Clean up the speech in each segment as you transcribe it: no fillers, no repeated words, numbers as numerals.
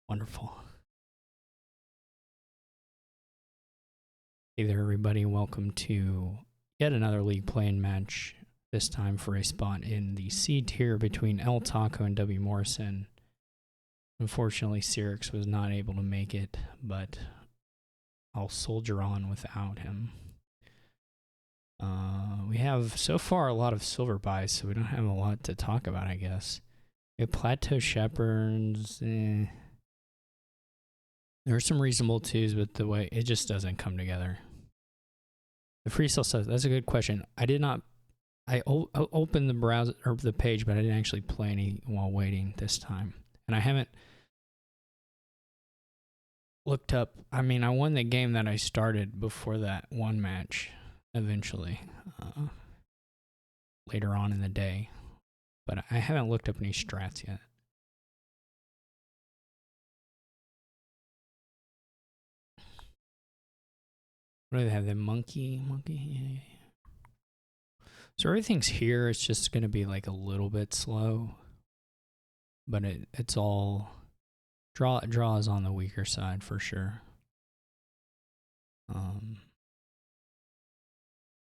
Wonderful. Hey there, everybody. Welcome to yet another League play-in match, this time for a spot in the C tier between LTaco and wmorrison. Unfortunately, Cyrix was not able to make it, but I'll soldier on without him. We have so far a lot of silver buys, so we don't have a lot to talk about, I guess. We have Plateau Shepherds. There are some reasonable twos, but the way it just doesn't come together. The free sale stuff, that's a good question. I did not, I opened the browser or the page, but I didn't actually play any while waiting this time. And I haven't looked up, I mean, I won the game that I started before that one match eventually, later on in the day. But I haven't looked up any strats yet. What do they have? The monkey. Yeah. So everything's here. It's just going to be like a little bit slow. But it's all... Draw is on the weaker side for sure.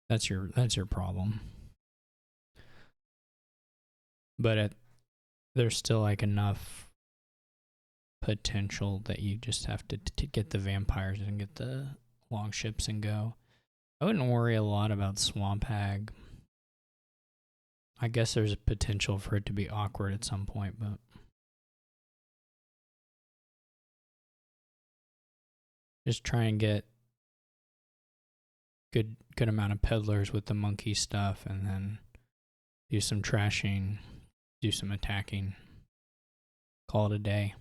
That's your problem. But there's still like enough potential that you just have to get the vampires and get the long ships and go. I wouldn't worry a lot about Swamp Hag. I guess there's a potential for it to be awkward at some point, but just try and get good amount of peddlers with the monkey stuff, and then do some trashing, do some attacking, call it a day.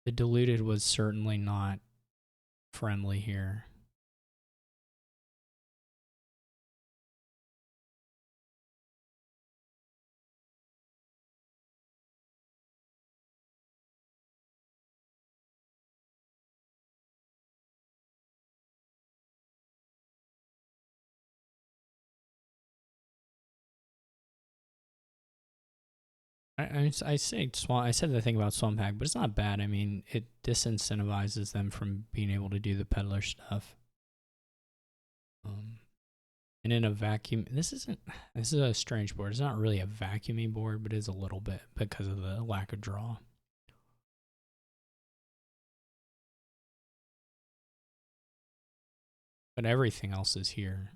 The diluted was certainly not friendly here. I said the thing about Swamp Hag, but it's not bad. I mean, it disincentivizes them from being able to do the peddler stuff. And in a vacuum, this is a strange board. It's not really a vacuuming board, but it is a little bit because of the lack of draw. But everything else is here.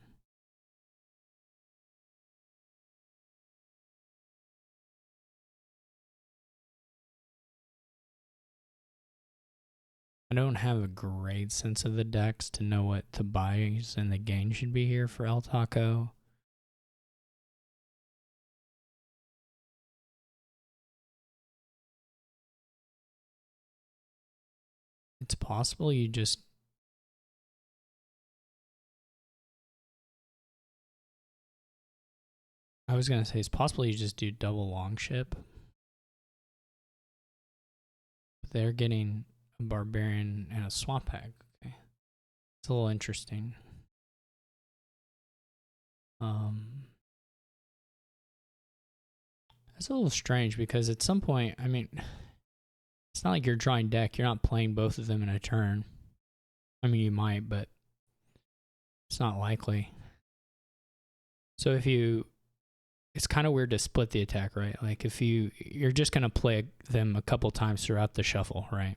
I don't have a great sense of the decks to know what the buys and the gain should be here for LTaco. It's possible you just... I was going to say, it's possible you just do double long ship. But they're getting a barbarian and a swamp hag. Okay. It's a little interesting. That's a little strange because at some point, I mean, it's not like you're drawing deck. You're not playing both of them in a turn. I mean, you might, but it's not likely. So if you... It's kind of weird to split the attack, right? Like if you're just going to play them a couple times throughout the shuffle, right?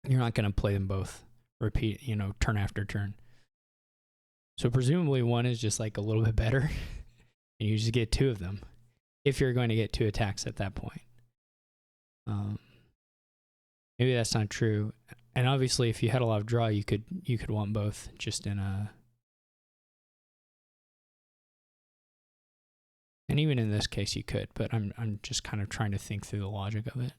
You're not going to play them both repeat, turn after turn. So presumably one is just like a little bit better and you just get two of them if you're going to get two attacks at that point. Maybe that's not true. And obviously if you had a lot of draw, you could want both just in a... And even in this case, you could, but I'm just kind of trying to think through the logic of it.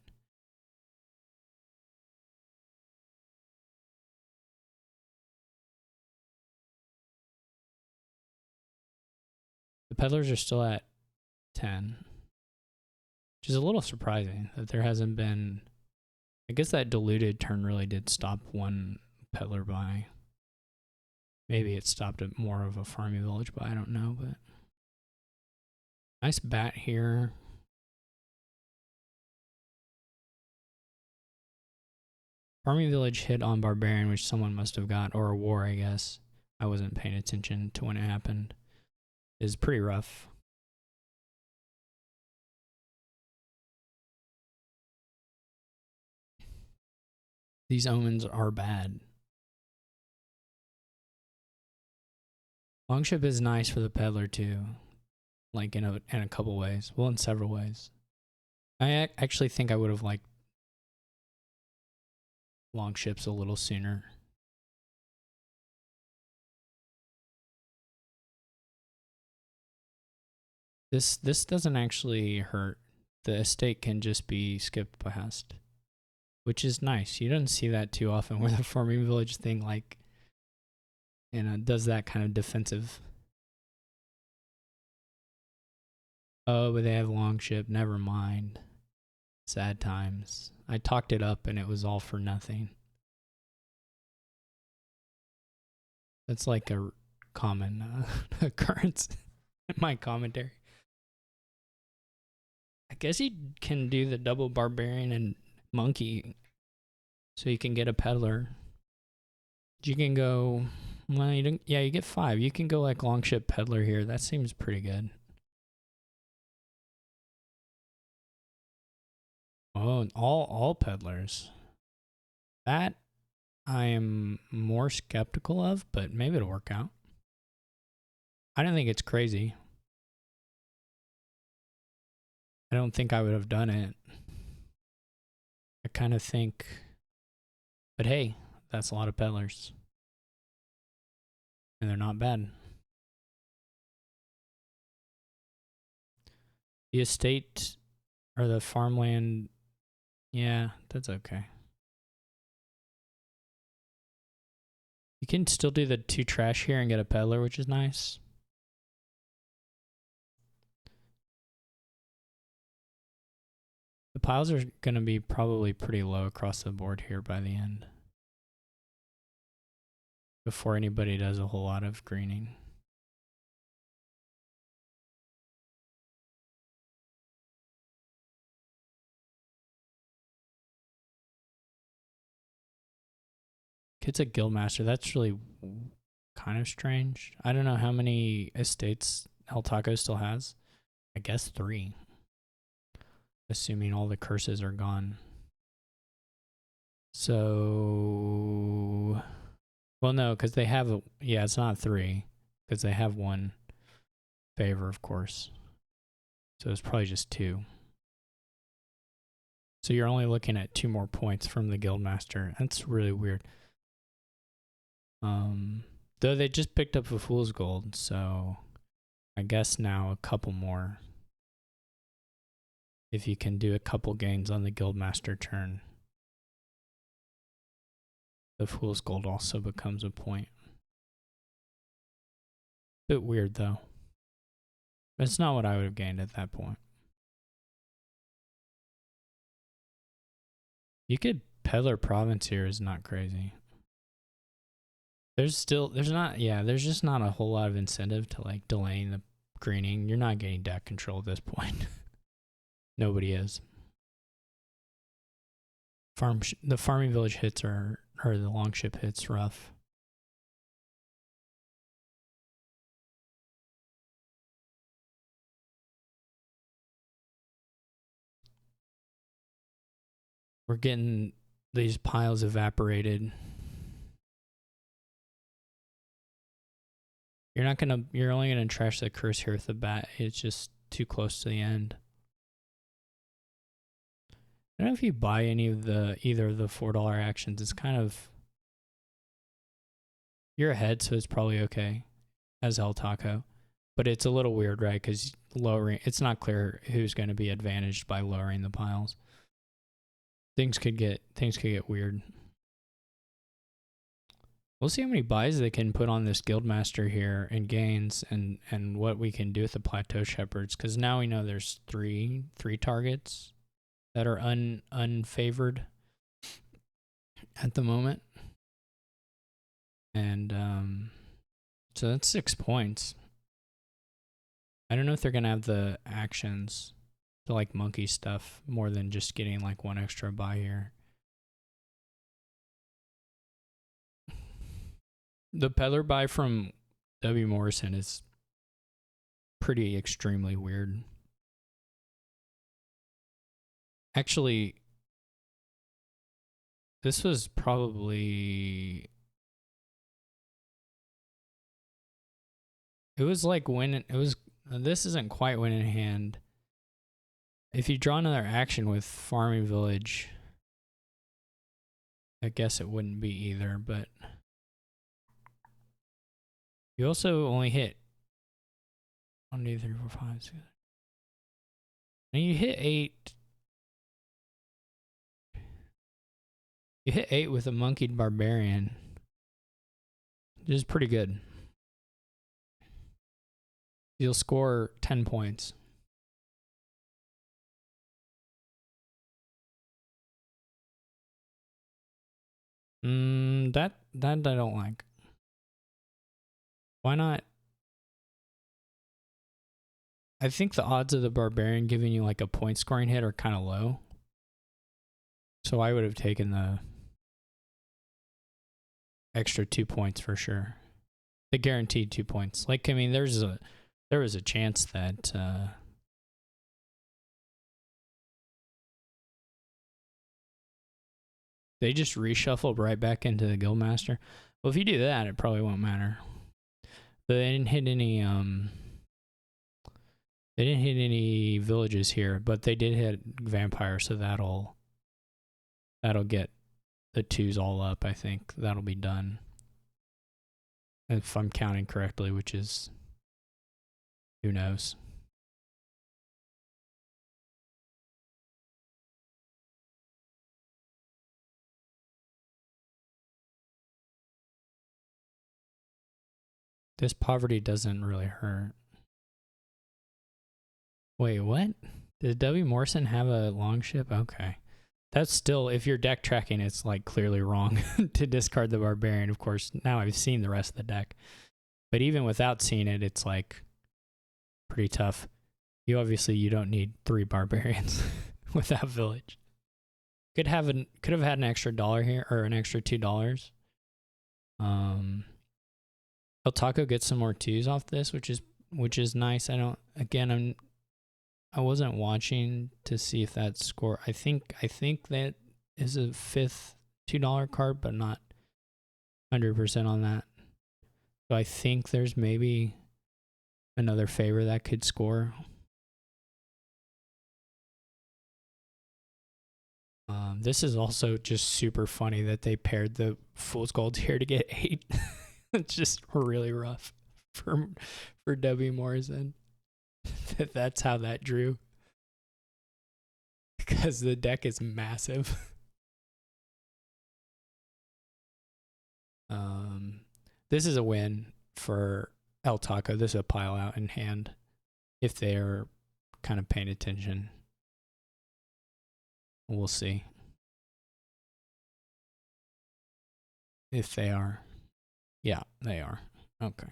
The peddlers are still at 10, which is a little surprising that there hasn't been... I guess that diluted turn really did stop one peddler buy. Maybe it stopped at more of a farming village, but I don't know. But nice bat here. Farming village hit on barbarian, which someone must have got, or a war, I guess. I wasn't paying attention to when it happened. It's pretty rough. These omens are bad. Longship is nice for the peddler too, like in a couple ways. Well, in several ways. I actually think I would have liked longships a little sooner. This doesn't actually hurt. The estate can just be skipped past, which is nice. You don't see that too often where the farming village thing like does that kind of defensive. Oh, but they have longship. Never mind. Sad times. I talked it up and it was all for nothing. That's like a common occurrence in my commentary. I guess you can do the double barbarian and monkey so you can get a peddler. You can go, well, you don't, yeah, you get 5. You can go like longship peddler here. That seems pretty good. Oh, all peddlers. That I am more skeptical of, but maybe it'll work out. I don't think it's crazy. I don't think I would have done it. I kind of think, but hey, that's a lot of peddlers. And they're not bad. The estate or the farmland, yeah, that's okay. You can still do the 2 trash here and get a peddler, which is nice. The piles are going to be probably pretty low across the board here by the end, before anybody does a whole lot of greening. It's a guildmaster. That's really kind of strange. I don't know how many estates LTaco still has. I guess 3. Assuming all the curses are gone. So, well, no, because they have, yeah, it's not 3, because they have 1 favor, of course. So it's probably just 2. So you're only looking at 2 more points from the guildmaster. That's really weird. Though they just picked up a fool's gold, so I guess now a couple more. If you can do a couple gains on the guildmaster turn, the fool's gold also becomes a point. Bit weird though. It's not what I would have gained at that point. You could peddler province here is not crazy. There's just not a whole lot of incentive to like delaying the greening. You're not getting deck control at this point. Nobody is. The farming village hits or the longship hits rough. We're getting these piles evaporated. You're only gonna trash the curse here with the bat. It's just too close to the end. I don't know if you buy any of either of the $4 actions. It's kind of, you're ahead, so it's probably okay as LTaco, but it's a little weird, right? Because it's not clear who's going to be advantaged by lowering the piles. Things could get weird. We'll see how many buys they can put on this guildmaster here and gains, and what we can do with the plateau shepherds, because now we know there's three targets that are unfavored at the moment. And So that's 6 points. I don't know if they're going to have the actions to like monkey stuff more than just getting like one extra buy here. The peddler buy from wmorrison is pretty extremely weird. Actually, this was probably... It was like when it was... This isn't quite win in hand. If you draw another action with farming village, I guess it wouldn't be either, but... You also only hit 1, 2, 3, 4, 5, 6. And you hit 8. You hit 8 with a monkeyed barbarian, which is pretty good. You'll score 10 points. That I don't like. Why not? I think the odds of the barbarian giving you like a point scoring hit are kind of low. So I would have taken the extra 2 points for sure. The guaranteed 2 points. Like, I mean, there was a chance that they just reshuffled right back into the Guildmaster. Well, if you do that, it probably won't matter. But they didn't hit any villages here, but they did hit vampire, so that'll get the 2s all up. I think that'll be done. If I'm counting correctly, which is, who knows. This poverty doesn't really hurt. Wait, what? Did wmorrison have a long ship? Okay. That's still, if you're deck tracking, it's like clearly wrong to discard the barbarian. Of course, now I've seen the rest of the deck. But even without seeing it, it's like pretty tough. You don't need 3 barbarians without village. Could have had an extra $1 here, or an extra $2. LTaco gets some more 2s off this, which is nice. I wasn't watching to see if that score. I think that is a 5th $2 card, but not 100% on that. So I think there's maybe another favor that could score. This is also just super funny that they paired the Fool's Gold here to get 8. It's just really rough for wmorrison. That's how that drew. Because the deck is massive. This is a win for LTaco. This is a pile out in hand if they're kind of paying attention. We'll see if they are. Yeah, they are. Okay.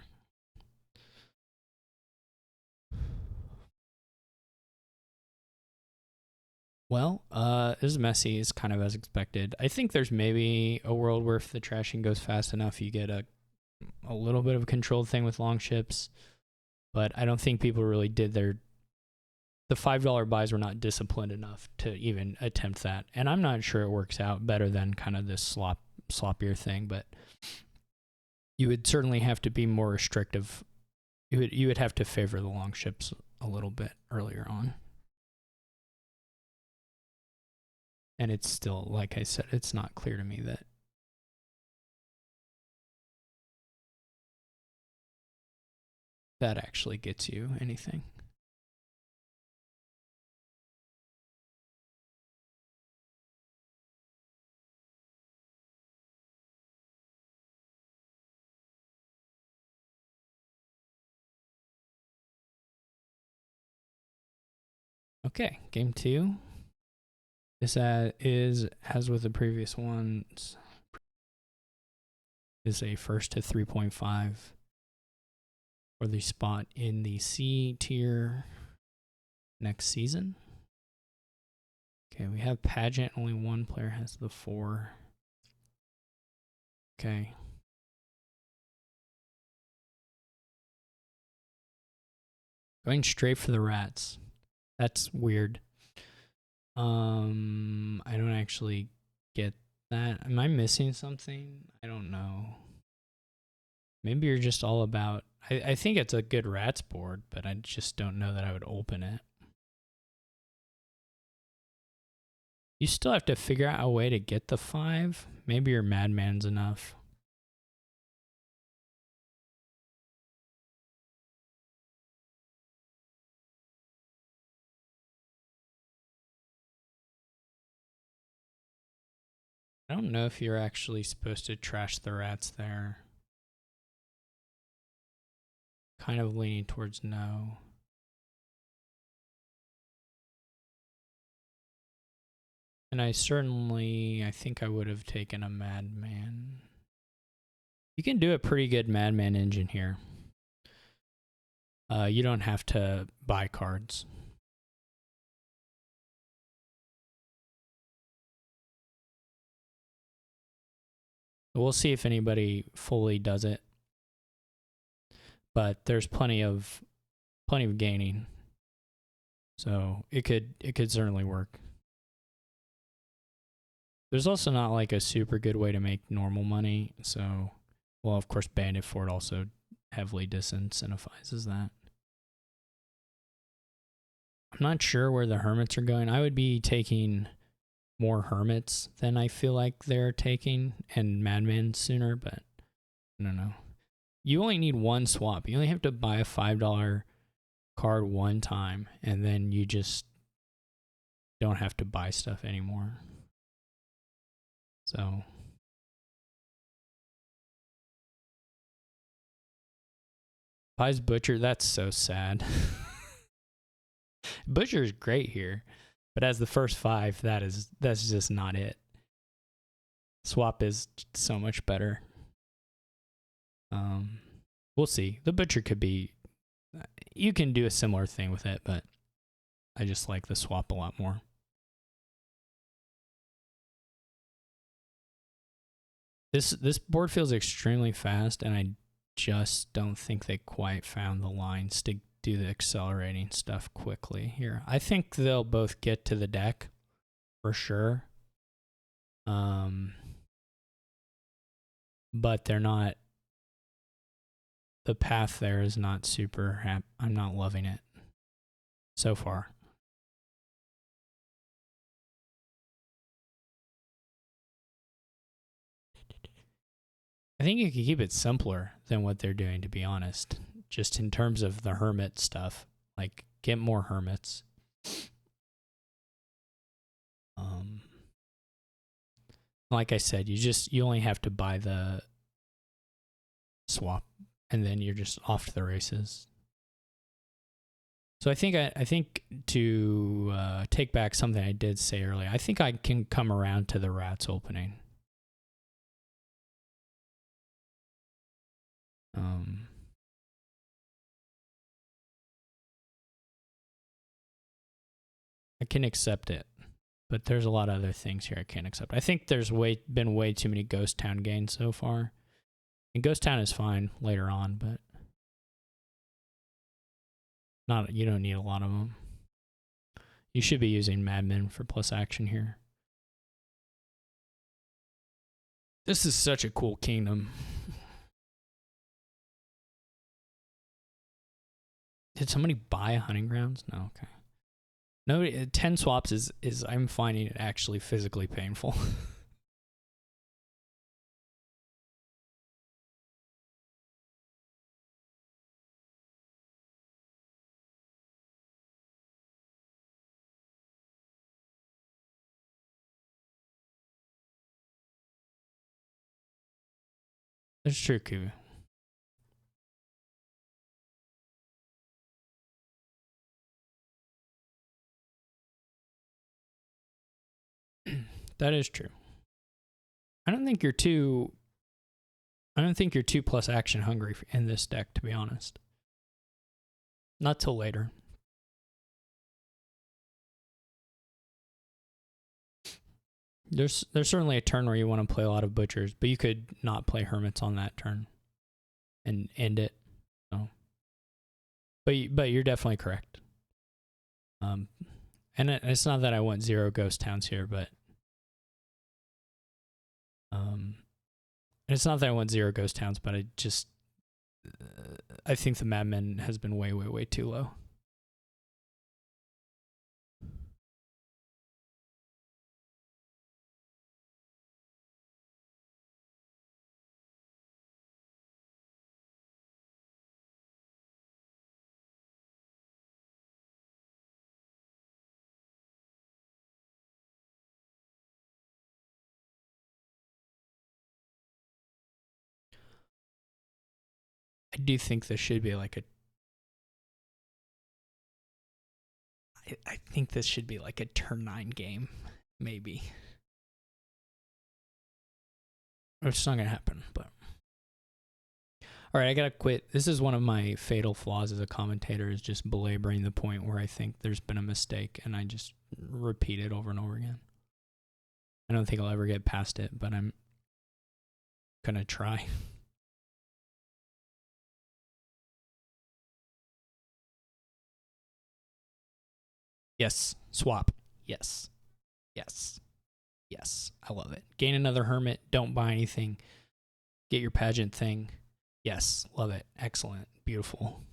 Well, this is messy. It's kind of as expected. I think there's maybe a world where if the trashing goes fast enough, you get a little bit of a controlled thing with long ships. But I don't think people really did the $5 buys were not disciplined enough to even attempt that. And I'm not sure it works out better than kind of this sloppier thing, but you would certainly have to be more restrictive. You would have to favor the long ships a little bit earlier on. And it's still, like I said, it's not clear to me that actually gets you anything. Okay, game 2. This is, as with the previous ones, is a 1st to 3.5. for the spot in the C tier next season. Okay, we have pageant. Only one player has the 4. Okay. Going straight for the rats. That's weird. I don't actually get that. Am I missing something? I don't know. Maybe you're just all about... I think it's a good rats board, but I just don't know that I would open it. You still have to figure out a way to get the 5. Maybe your madman's enough. I don't know if you're actually supposed to trash the rats there. Kind of leaning towards no. And I think I would have taken a madman. You can do a pretty good madman engine here. You don't have to buy cards. We'll see if anybody fully does it. But there's plenty of gaining. So it could certainly work. There's also not like a super good way to make normal money. So, well, of course, Bandit Fort also heavily disincentivizes that. I'm not sure where the hermits are going. I would be taking more hermits than I feel like they're taking, and madmen sooner, but I don't know. You only need one swap. You only have to buy a $5 card one time, and then you just don't have to buy stuff anymore. So buys Butcher. That's so sad. Butcher's great here, but as the first 5, that's just not it. Swap is so much better. We'll see. The Butcher could be... You can do a similar thing with it, but I just like the swap a lot more. This board feels extremely fast, and I just don't think they quite found the lines to do the accelerating stuff quickly here. I think they'll both get to the deck for sure. But they're not... The path there is not super happy. I'm not loving it so far. I think you could keep it simpler than what they're doing, to be honest. Just in terms of the hermit stuff. Like, get more hermits. Like I said, you only have to buy the swap, and then you're just off to the races. So I think to take back something I did say earlier, I think I can come around to the rats opening. I can accept it, but there's a lot of other things here I can't accept. I think there's been way too many Ghost Town gains so far. And Ghost Town is fine later on, but you don't need a lot of them. You should be using Madmen for plus action here. This is such a cool kingdom. Did somebody buy a hunting grounds? No, okay. No, 10 swaps is I'm finding it actually physically painful. That's true, Kubu. That is true. I don't think you're too plus action hungry in this deck, to be honest. Not till later. There's certainly a turn where you want to play a lot of butchers, but you could not play hermits on that turn and end it. So, but you're definitely correct. And it's not that I want 0 ghost towns here, but it's not that I want 0 ghost towns, but I think the Madman has been way, way, way too low. I do think this should be like I think this should be like a turn 9 game, maybe. It's not gonna happen, but all right, I gotta quit. This is one of my fatal flaws as a commentator, is just belaboring the point where I think there's been a mistake, and I just repeat it over and over again. I don't think I'll ever get past it, but I'm gonna try. Yes, swap. Yes. Yes. Yes. I love it. Gain another hermit. Don't buy anything. Get your pageant thing. Yes. Love it. Excellent. Beautiful.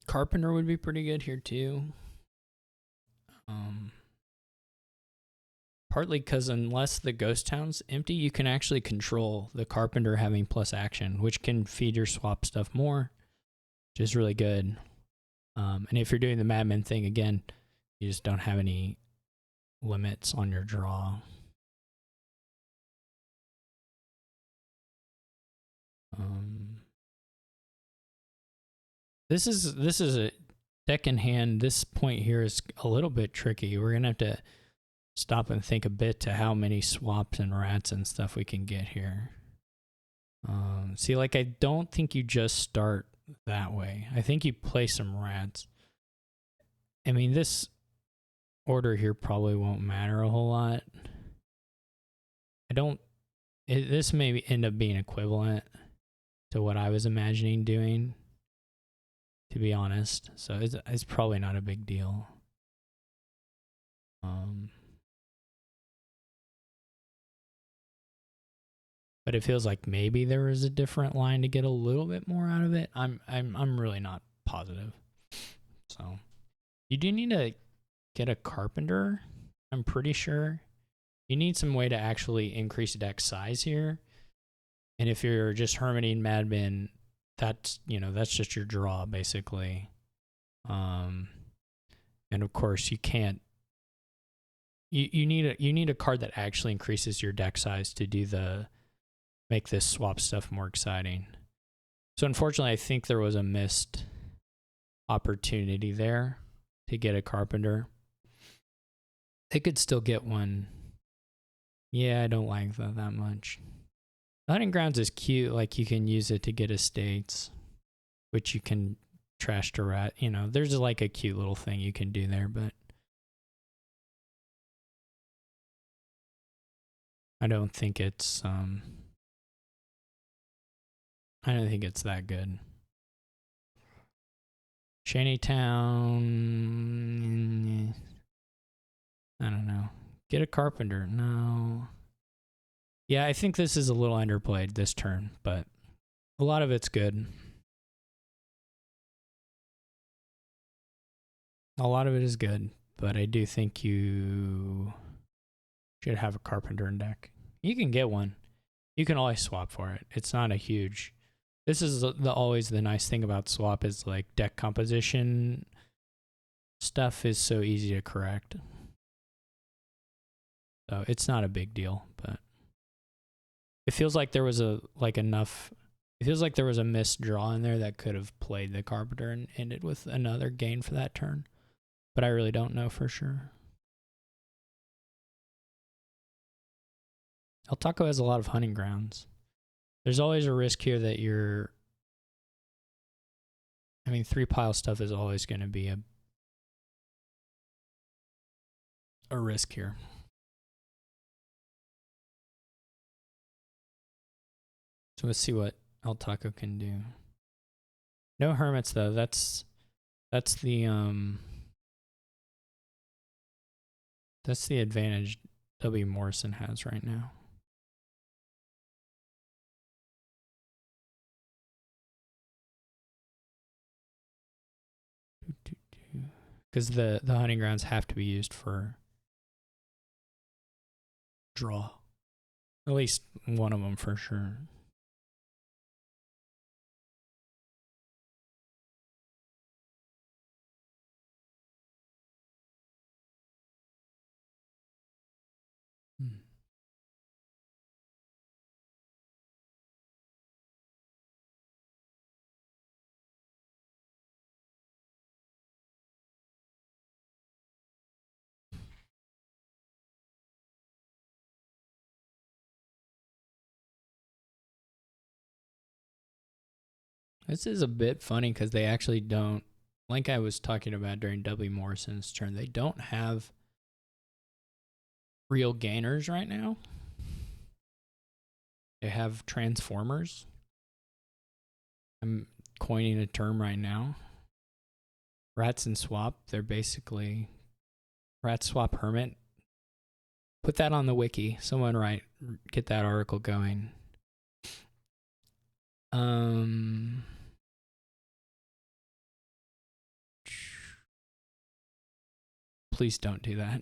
Carpenter would be pretty good here too. Partly because unless the ghost town's empty, you can actually control the Carpenter having plus action, which can feed your swap stuff more, which is really good. And if you're doing the Madman thing again, you just don't have any limits on your draw. This is a deck in hand. This point here is a little bit tricky. We're gonna have to stop and think a bit to how many swaps and rats and stuff we can get here. See, like, I don't think you just start that way. I think you play some rats. I mean, this order here probably won't matter a whole lot. This may end up being equivalent to what I was imagining doing, to be honest. So it's probably not a big deal. But it feels like maybe there was a different line to get a little bit more out of it. I'm really not positive. So you do need to get a Carpenter, I'm pretty sure. You need some way to actually increase deck size here. And if you're just hermiting Madman, that's just your draw basically. And of course you can't. You need a card that actually increases your deck size to make this swap stuff more exciting. So unfortunately, I think there was a missed opportunity there to get a Carpenter. They could still get one. Yeah, I don't like that much. The Hunting Grounds is cute. Like, you can use it to get estates, which you can trash to rat. There's like a cute little thing you can do there, but I don't think it's that good. Shantytown, I don't know. Get a Carpenter. No. Yeah, I think this is a little underplayed this turn, but a lot of it's good. A lot of it is good, but I do think you should have a carpenter in deck. You can get one. You can always swap for it. It's not a huge. This is always the nice thing about swap is like deck composition stuff is so easy to correct. So it's not a big deal, but it feels like there was enough. It feels like there was a missed draw in there that could have played the carpenter and ended with another gain for that turn. But I really don't know for sure. LTaco has a lot of hunting grounds. There's always a risk here that you're. I mean, 3-pile stuff is always going to be a risk here. So let's see what LTaco can do. No hermits though. That's the advantage wmorrison has right now. Because the hunting grounds have to be used for draw. At least one of them for sure. This is a bit funny because they actually don't, like I was talking about during wmorrison's turn, they don't have real gainers right now. They have transformers. I'm coining a term right now. Rats and swap, they're basically rat swap hermit. Put that on the wiki. Someone get that article going. Please don't do that.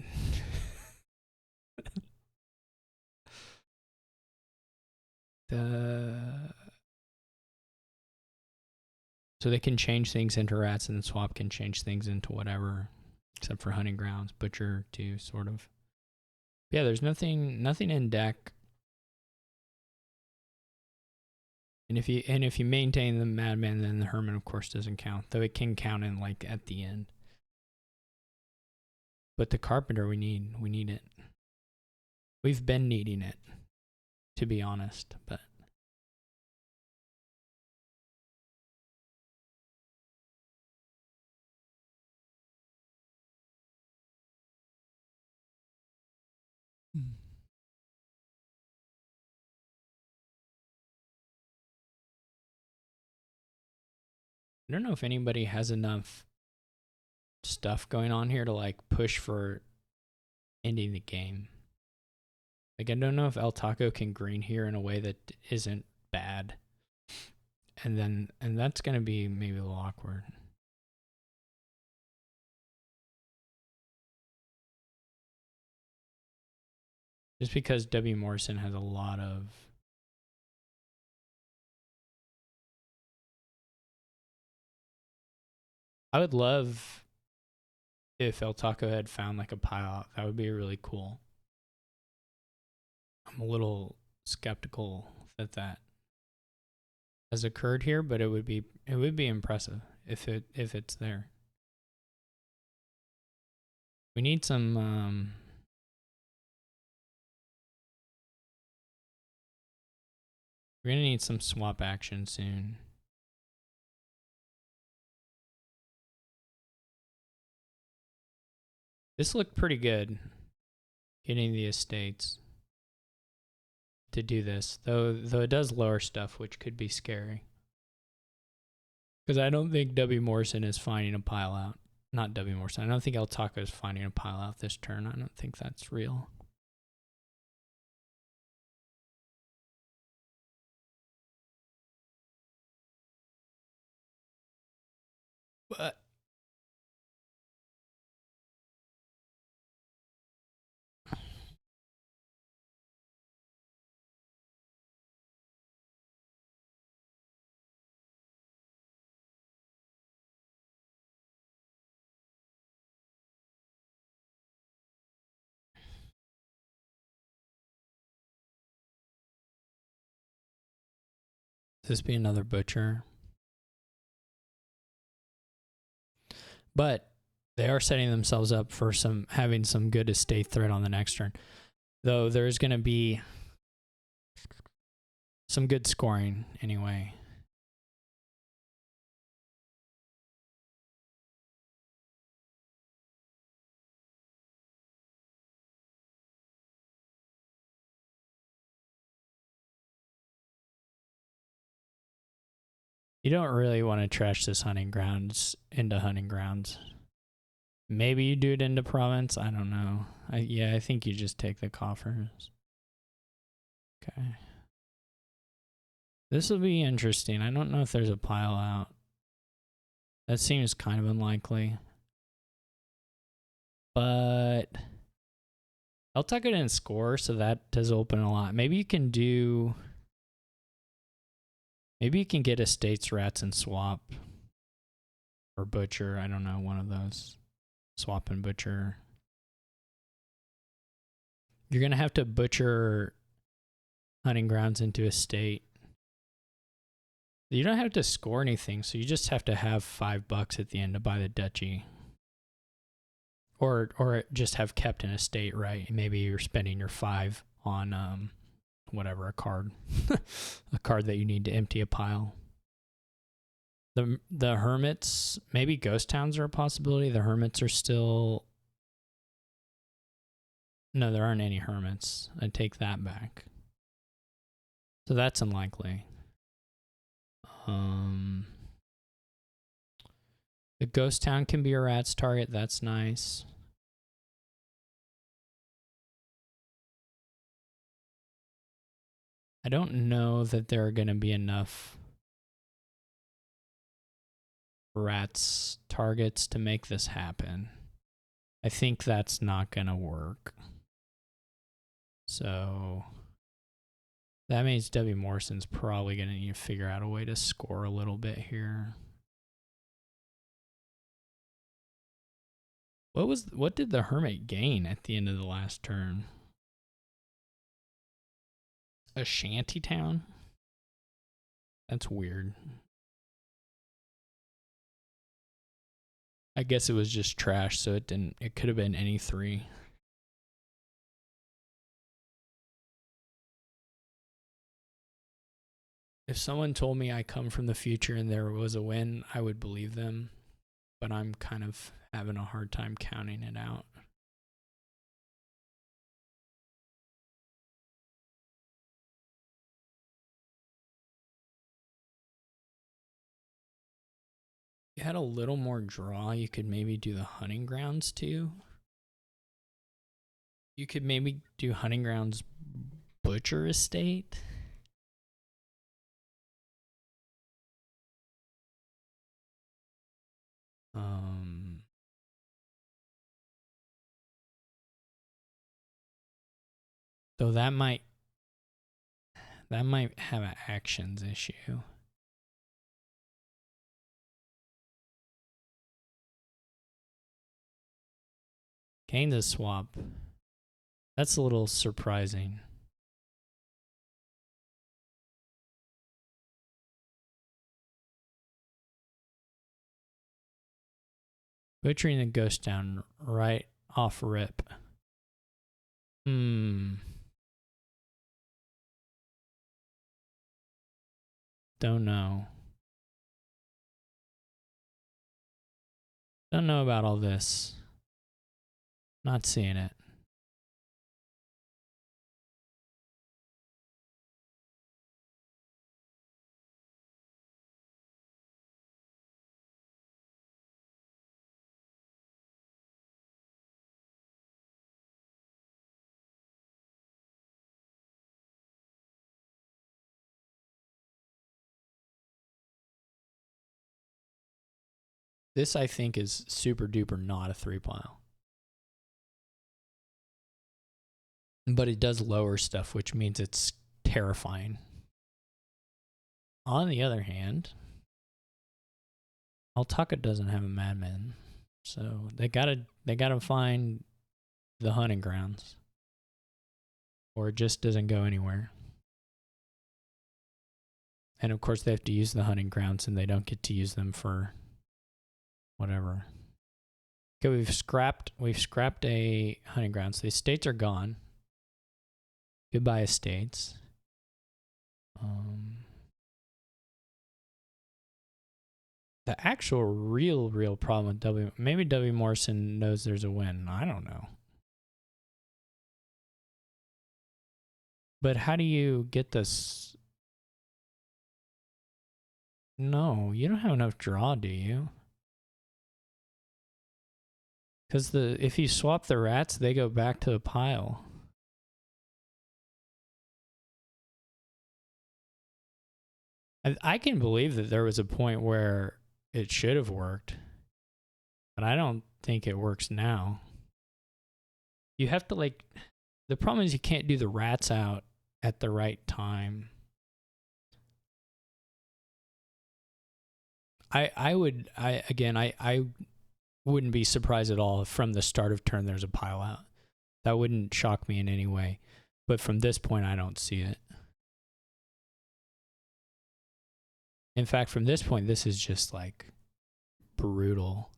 So they can change things into rats, and the swap can change things into whatever, except for hunting grounds, butcher too, sort of. Yeah, there's nothing in deck. And if you maintain the madman, then the hermit of course doesn't count, though it can count in like at the end. But the carpenter we need it. We've been needing it, to be honest, but I don't know if anybody has enough stuff going on here to like push for ending the game. Like I don't know if LTaco can green here in a way that isn't bad. And that's gonna be maybe a little awkward. Just because wmorrison has a lot of I would love if LTaco had found like a pile. That would be really cool. I'm a little skeptical that has occurred here, but it would be impressive if it's there. We need some we're gonna need some swap action soon. This looked pretty good, getting the estates to do this, though it does lower stuff, which could be scary. Because I don't think wmorrison is finding a pile out. Not wmorrison. I don't think LTaco is finding a pile out this turn. I don't think that's real. But this be another butcher? But they are setting themselves up for having some good estate threat on the next turn. Though there's going to be some good scoring anyway. You don't really want to trash this hunting grounds into hunting grounds. Maybe you do it into province. I don't know. I think you just take the coffers. Okay. This will be interesting. I don't know if there's a pile out. That seems kind of unlikely. But LTaco didn't score, so that does open a lot. Maybe you can get estates, rats, and swap. Or butcher. I don't know, one of those. Swap and butcher. You're going to have to butcher hunting grounds into estate. You don't have to score anything, so you just have to have $5 at the end to buy the duchy. Or just have kept an estate, right? Maybe you're spending your 5 on whatever, a card. A card that you need to empty a pile. The hermits, maybe ghost towns are a possibility. The hermits are still... No, there aren't any hermits. I take that back. So that's unlikely. The ghost town can be a rat's target. That's nice. I don't know that there are going to be enough rats targets to make this happen. I think that's not going to work. So that means wmorrison's probably going to need to figure out a way to score a little bit here. What did the hermit gain at the end of the last turn? A shanty town? That's weird. I guess it was just trash, so it could have been any 3. If someone told me I come from the future and there was a win, I would believe them. But I'm kind of having a hard time counting it out. You had a little more draw, you could maybe do the hunting grounds too. You could maybe do hunting grounds butcher estate. So that might have an actions issue. Gains a swap. That's a little surprising. Butchering the ghost town right off rip. Don't know. Don't know about all this. Not seeing it. This, I think, is super duper not a 3 pile. But it does lower stuff, which means it's terrifying. On the other hand, LTaco doesn't have a madman. So they gotta find the hunting grounds. Or it just doesn't go anywhere. And of course they have to use the hunting grounds and they don't get to use them for whatever. Okay, we've scrapped a hunting grounds. The estates are gone. Goodbye estates. The actual real problem with maybe W. Morrison knows there's a win. I don't know. But how do you get this? No, you don't have enough draw, do you? Because if you swap the rats, they go back to the pile. I can believe that there was a point where it should have worked, but I don't think it works now. You have to the problem is you can't do the rats out at the right time. I wouldn't be surprised at all if from the start of turn there's a pile out. That wouldn't shock me in any way. But from this point, I don't see it. In fact, from this point, this is just like brutal.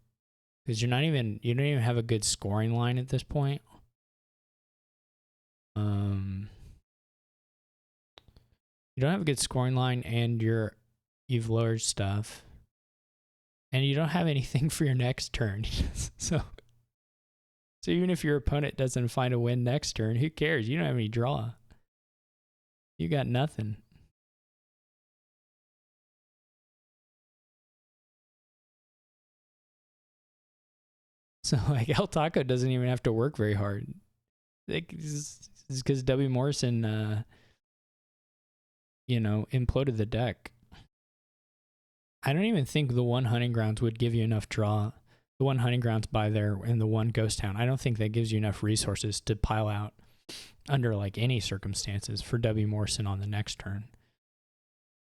Because you don't even have a good scoring line at this point. You don't have a good scoring line and you've lowered stuff. And you don't have anything for your next turn. So even if your opponent doesn't find a win next turn, who cares? You don't have any draw. You got nothing. So LTaco doesn't even have to work very hard. It's because W. Morrison, imploded the deck. I don't even think the one hunting grounds would give you enough draw. The one hunting grounds by there and the one ghost town. I don't think that gives you enough resources to pile out under any circumstances for W. Morrison on the next turn.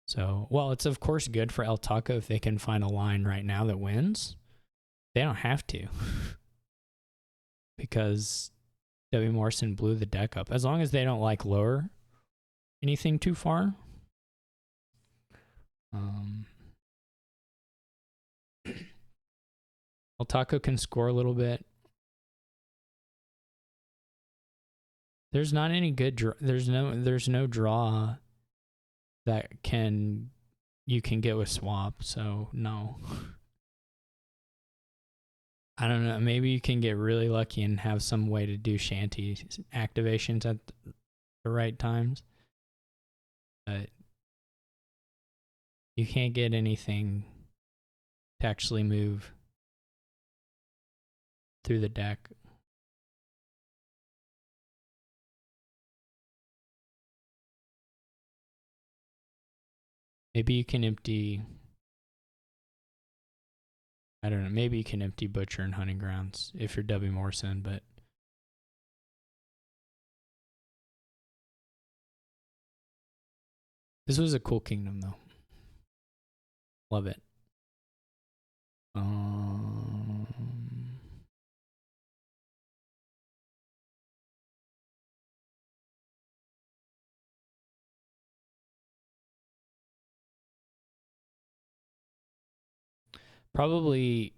So, well, it's of course good for LTaco if they can find a line right now that wins. They don't have to. Because W. Morrison blew the deck up. As long as they don't lower anything too far. LTaco can score a little bit. There's not any good there's no draw that you can get with swap, so no. I don't know, maybe you can get really lucky and have some way to do shanty activations at the right times. But you can't get anything to actually move through the deck. Maybe you can empty, I don't know, maybe you can empty Butcher and Hunting Grounds if you're W. Morrison, but this was a cool kingdom though. Love it. Probably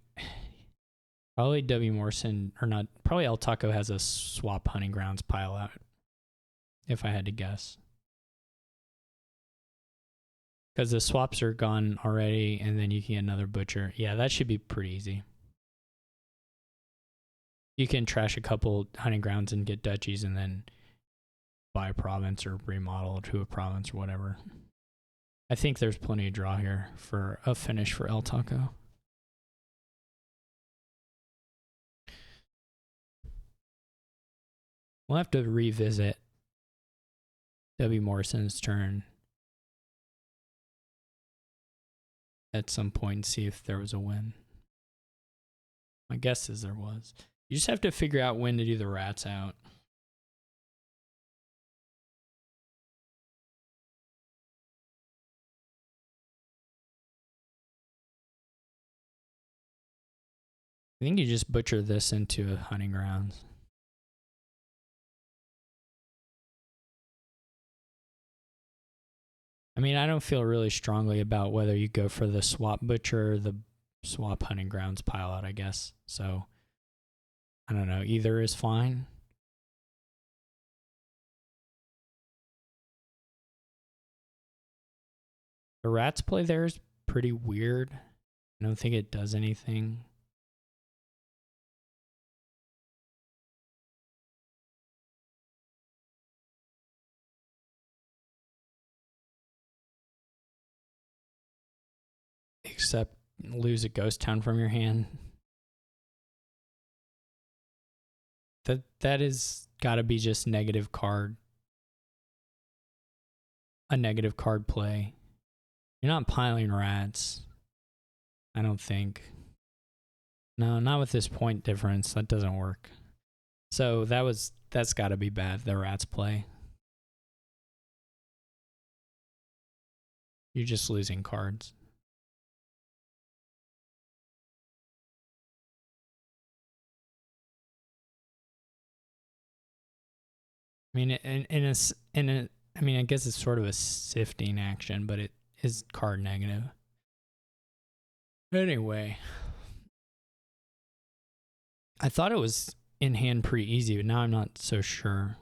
W. Morrison, or not, probably LTaco has a swap Hunting Grounds pile out, if I had to guess. Because the swaps are gone already, and then you can get another Butcher. Yeah, that should be pretty easy. You can trash a couple Hunting Grounds and get duchies, and then buy a province or remodel to a province or whatever. I think there's plenty of draw here for a finish for LTaco. We'll have to revisit W. Morrison's turn at some point and see if there was a win. My guess is there was. You just have to figure out when to do the rats out. I think you just butcher this into a Hunting Grounds. I mean, I don't feel really strongly about whether you go for the swap butcher or the swap hunting grounds pile out, I guess. So, I don't know. Either is fine. The rats play there is pretty weird. I don't think it does anything. Except lose a ghost town from your hand. That is gotta be just negative card. A negative card play. You're not piling rats. I don't think. No, not with this point difference. That doesn't work. So that's gotta be bad, the rats play. You're just losing cards. I mean, I mean, I guess it's sort of a sifting action, but it is card negative. Anyway, I thought it was in hand pretty easy, but now I'm not so sure.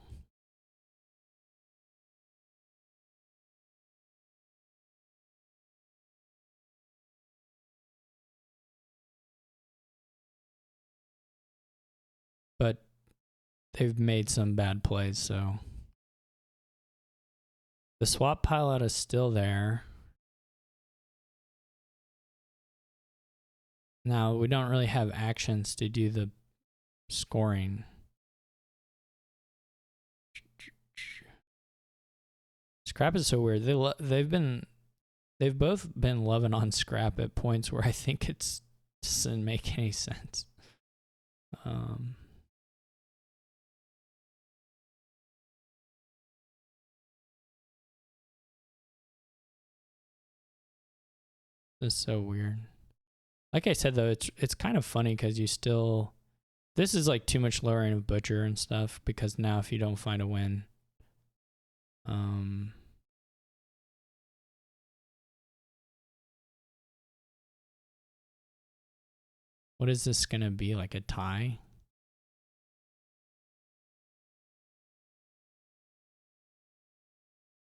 But they've made some bad plays, so the swap pile out is still there. Now, we don't really have actions to do the scoring. Scrap is so weird. They've both been loving on scrap at points where I think it doesn't make any sense. This is so weird. Like I said though, it's kind of funny because this is like too much lowering of butcher and stuff, because now if you don't find a win, what is this gonna be, like a tie?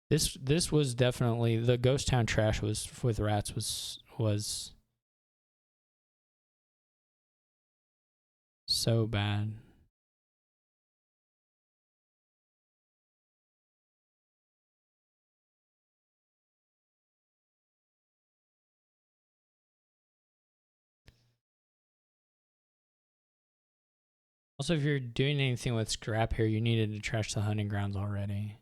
This was definitely the ghost town trash was with rats was so bad. Also, if you're doing anything with scrap here, you needed to trash the hunting grounds already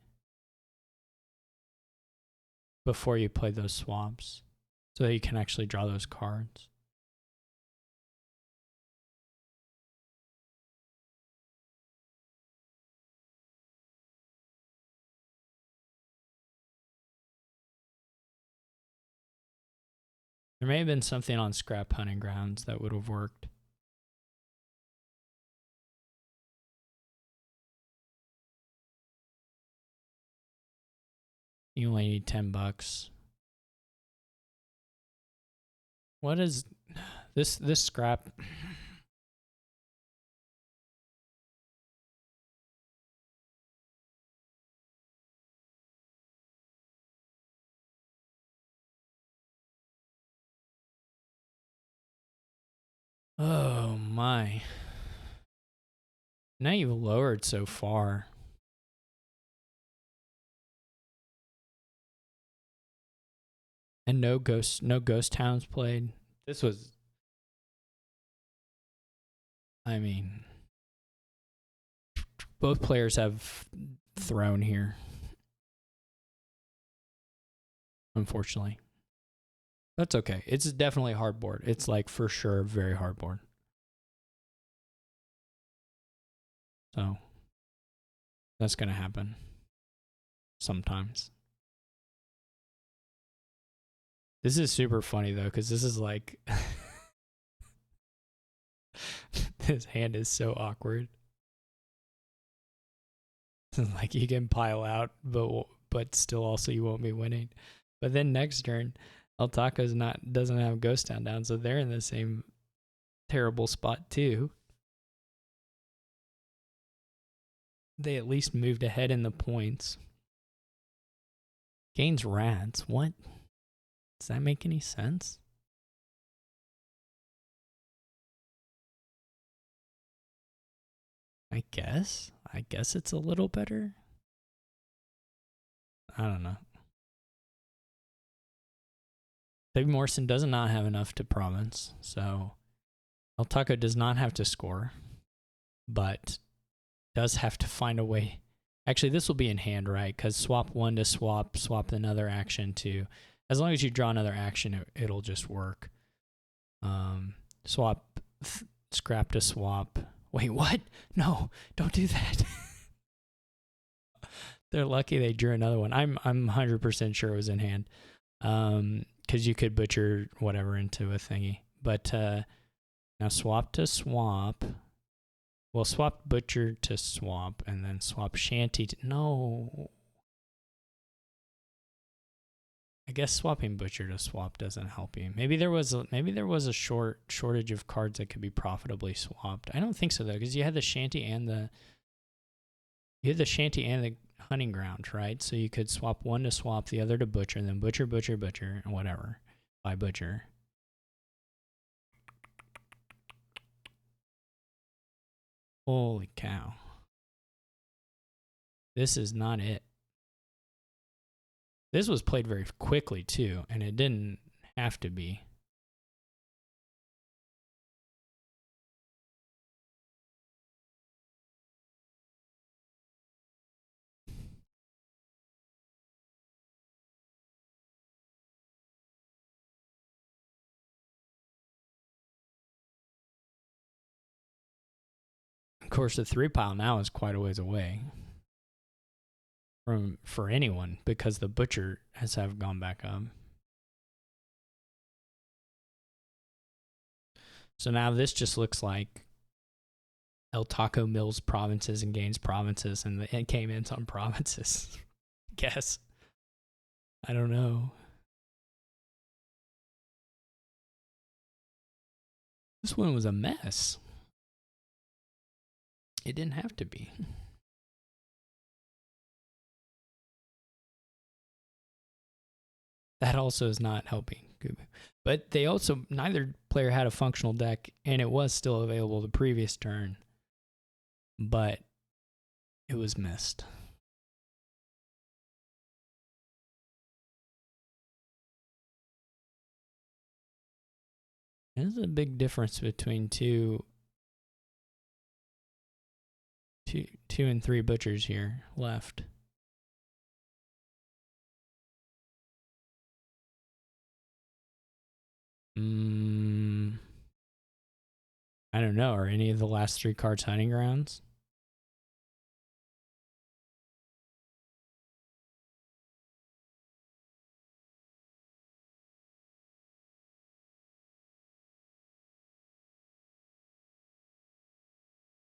before you play those swaps, so that you can actually draw those cards. There may have been something on scrap hunting grounds that would have worked. You only need $10. What is this scrap? Oh my. Now you've lowered so far. And no ghost towns played. This was, I mean, both players have thrown here, unfortunately. That's okay. It's definitely hard board. It's like for sure very hard board. So that's gonna happen sometimes. This is super funny though, because this is like this hand is so awkward. Like you can pile out, but still also you won't be winning. But then next turn, LTaco's doesn't have Ghost Town down, so they're in the same terrible spot too. They at least moved ahead in the points. Gains rats. What? Does that make any sense? I guess it's a little better. I don't know. wmorrison does not have enough to province, so LTaco does not have to score, but does have to find a way. Actually, this will be in hand, right? Because swap one to swap another action to. As long as you draw another action, it'll just work. Swap, scrap to swap. Wait, what? No, don't do that. They're lucky they drew another one. I'm 100% sure it was in hand. Because you could butcher whatever into a thingy. But now swap to swap. Well, swap butcher to swap, and then swap shanty to... No. I guess swapping butcher to swap doesn't help you. Maybe there was a shortage of cards that could be profitably swapped. I don't think so though, because you had the shanty and the hunting ground, right? So you could swap one to swap, the other to butcher, and then butcher, and whatever. By butcher. Holy cow. This is not it. This was played very quickly too, and it didn't have to be. Of course, the 3-pile now is quite a ways away for anyone because the butcher has gone back up. So now this just looks like LTaco mills provinces and gains provinces, and it came in on provinces. Guess. I don't know. This one was a mess. It didn't have to be. That also is not helping. But they also, neither player had a functional deck, and it was still available the previous turn. But it was missed. There's a big difference between two and three butchers here left. I don't know. Are any of the last 3 cards hunting grounds?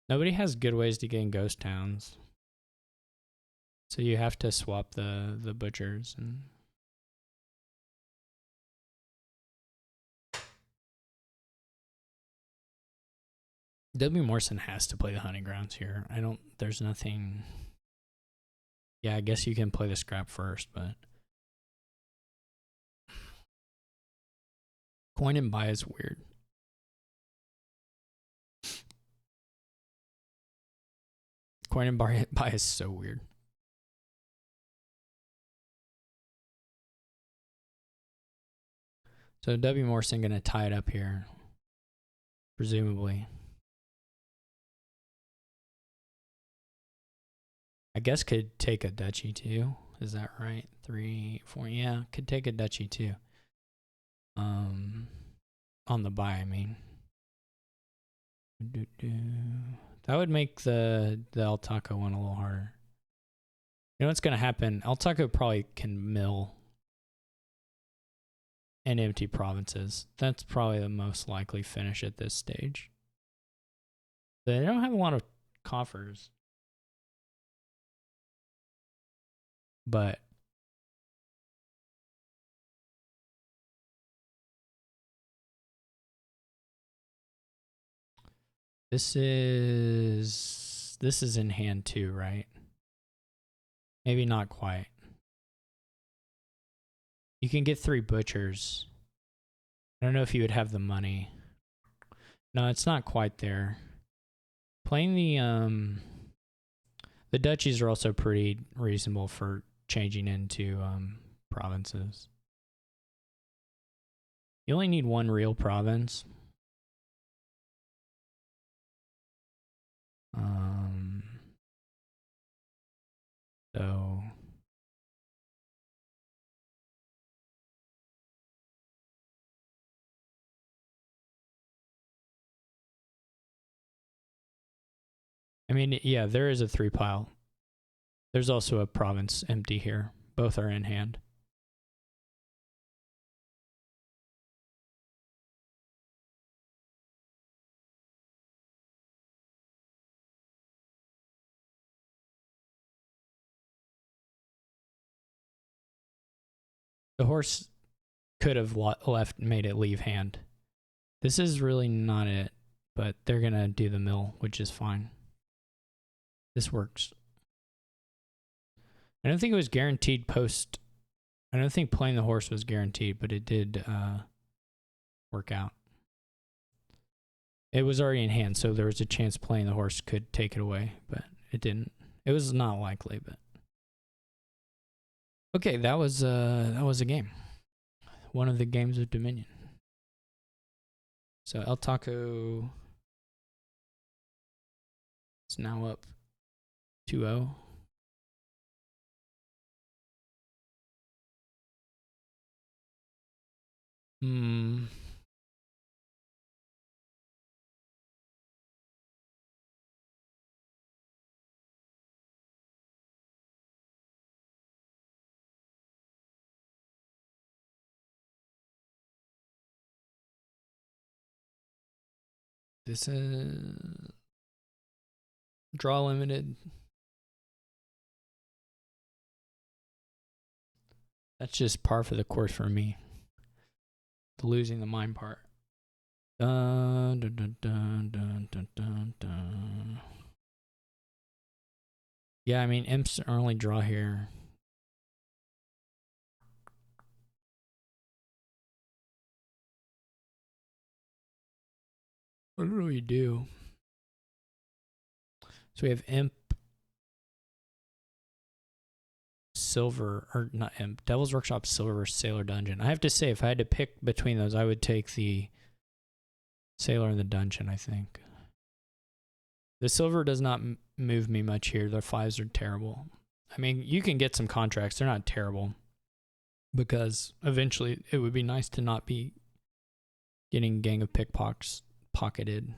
Nobody has good ways to gain ghost towns. So you have to swap the butchers and wmorrison has to play the hunting grounds here. There's nothing. Yeah, I guess you can play the scrap first, but coin and buy is weird. Coin and buy is so weird. So wmorrison gonna tie it up here, presumably. I guess could take a duchy too. Is that right? 3, 4. Yeah, could take a duchy too. On the buy, I mean. That would make the LTaco one a little harder. You know what's gonna happen? LTaco probably can mill and empty provinces. That's probably the most likely finish at this stage. They don't have a lot of coffers. But This is in hand too, right? Maybe not quite. You can get 3 butchers. I don't know if you would have the money. No, it's not quite there. Playing the duchies are also pretty reasonable for changing into provinces. You only need 1 real province. So I mean, yeah, there is a 3 pile. There's also a province empty here. Both are in hand. The horse could have made it leave hand. This is really not it, but they're going to do the mill, which is fine. This works. I don't think it was guaranteed post. I don't think playing the horse was guaranteed, but it did work out. It was already in hand, so there was a chance playing the horse could take it away, but it didn't. It was not likely, but okay, that was a game. One of the games of Dominion. So LTaco is now up 2-0. This is draw limited. That's just par for the course for me. The losing the mind part. Dun, dun, dun, dun, dun, dun, dun, dun. Yeah, I mean, imps only draw here. What do we do? So we have imp, silver, or not imp, Devil's Workshop, silver, sailor, dungeon. I have to say, if I had to pick between those, I would take the sailor and the dungeon, I think. The silver does not move me much here. The 5s are terrible. I mean, you can get some contracts. They're not terrible. Because eventually it would be nice to not be getting Gang of Pickpockets pocketed.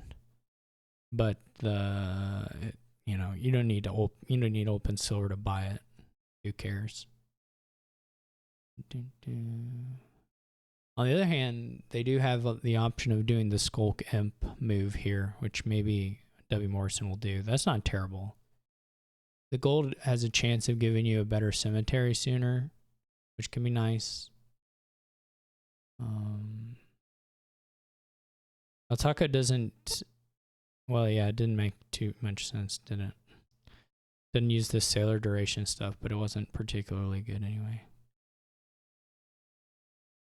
But you don't need to open silver to buy it. Who cares? On the other hand, they do have the option of doing the Skulk Imp move here, which maybe wmorrison will do. That's not terrible. The gold has a chance of giving you a better cemetery sooner, which can be nice. LTaco doesn't. Well, yeah, it didn't make too much sense, did it? Didn't use the sailor duration stuff, but it wasn't particularly good anyway.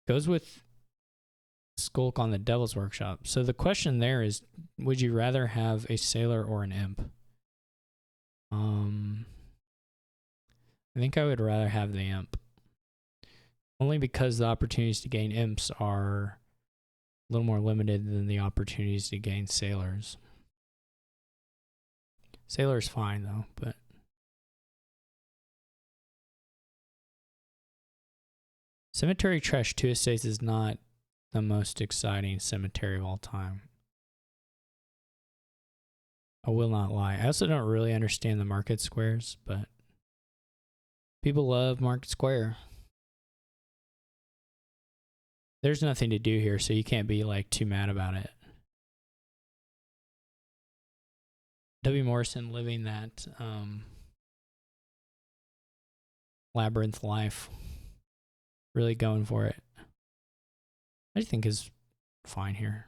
Goes with Skulk on the Devil's Workshop. So the question there is, would you rather have a sailor or an imp? I think I would rather have the imp. Only because the opportunities to gain imps are a little more limited than the opportunities to gain sailors. Sailor's fine though, but Cemetery Trash 2 Estates is not the most exciting cemetery of all time. I will not lie. I also don't really understand the market squares, but people love Market Square. There's nothing to do here, so you can't be like too mad about it. wmorrison living that labyrinth life. Really going for it. I think is fine here.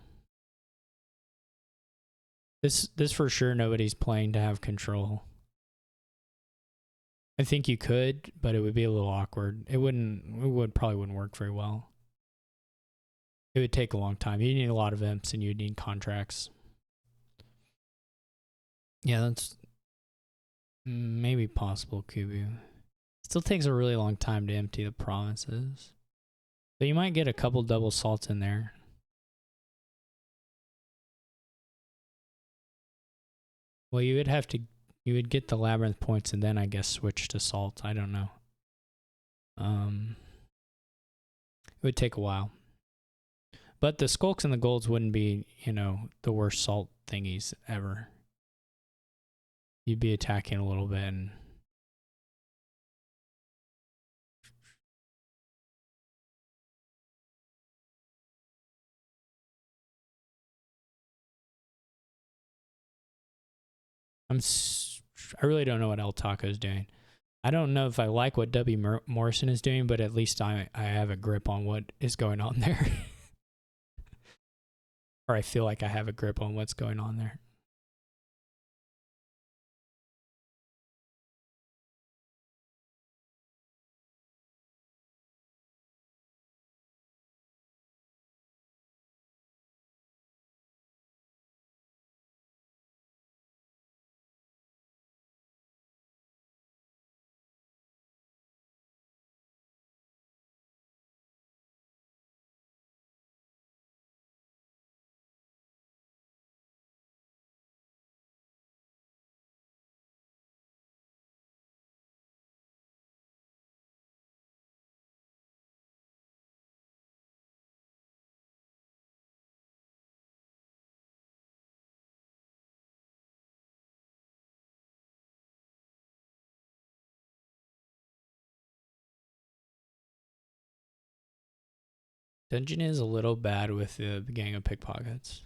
This for sure nobody's playing to have control. I think you could, but it would be a little awkward. It probably wouldn't work very well. It would take a long time. You need a lot of imps and you'd need contracts. Yeah, that's maybe possible, Kubu. Still takes a really long time to empty the provinces. But you might get a couple double salts in there. Well, you would get the labyrinth points and then I guess switch to salt. I don't know. It would take a while. But the skulks and the golds wouldn't be, the worst salt thingies ever. You'd be attacking a little bit and I really don't know what LTaco is doing. I don't know if I like what wmorrison is doing, but at least I have a grip on what is going on there. Or I feel like I have a grip on what's going on there. Dungeon is a little bad with the gang of pickpockets.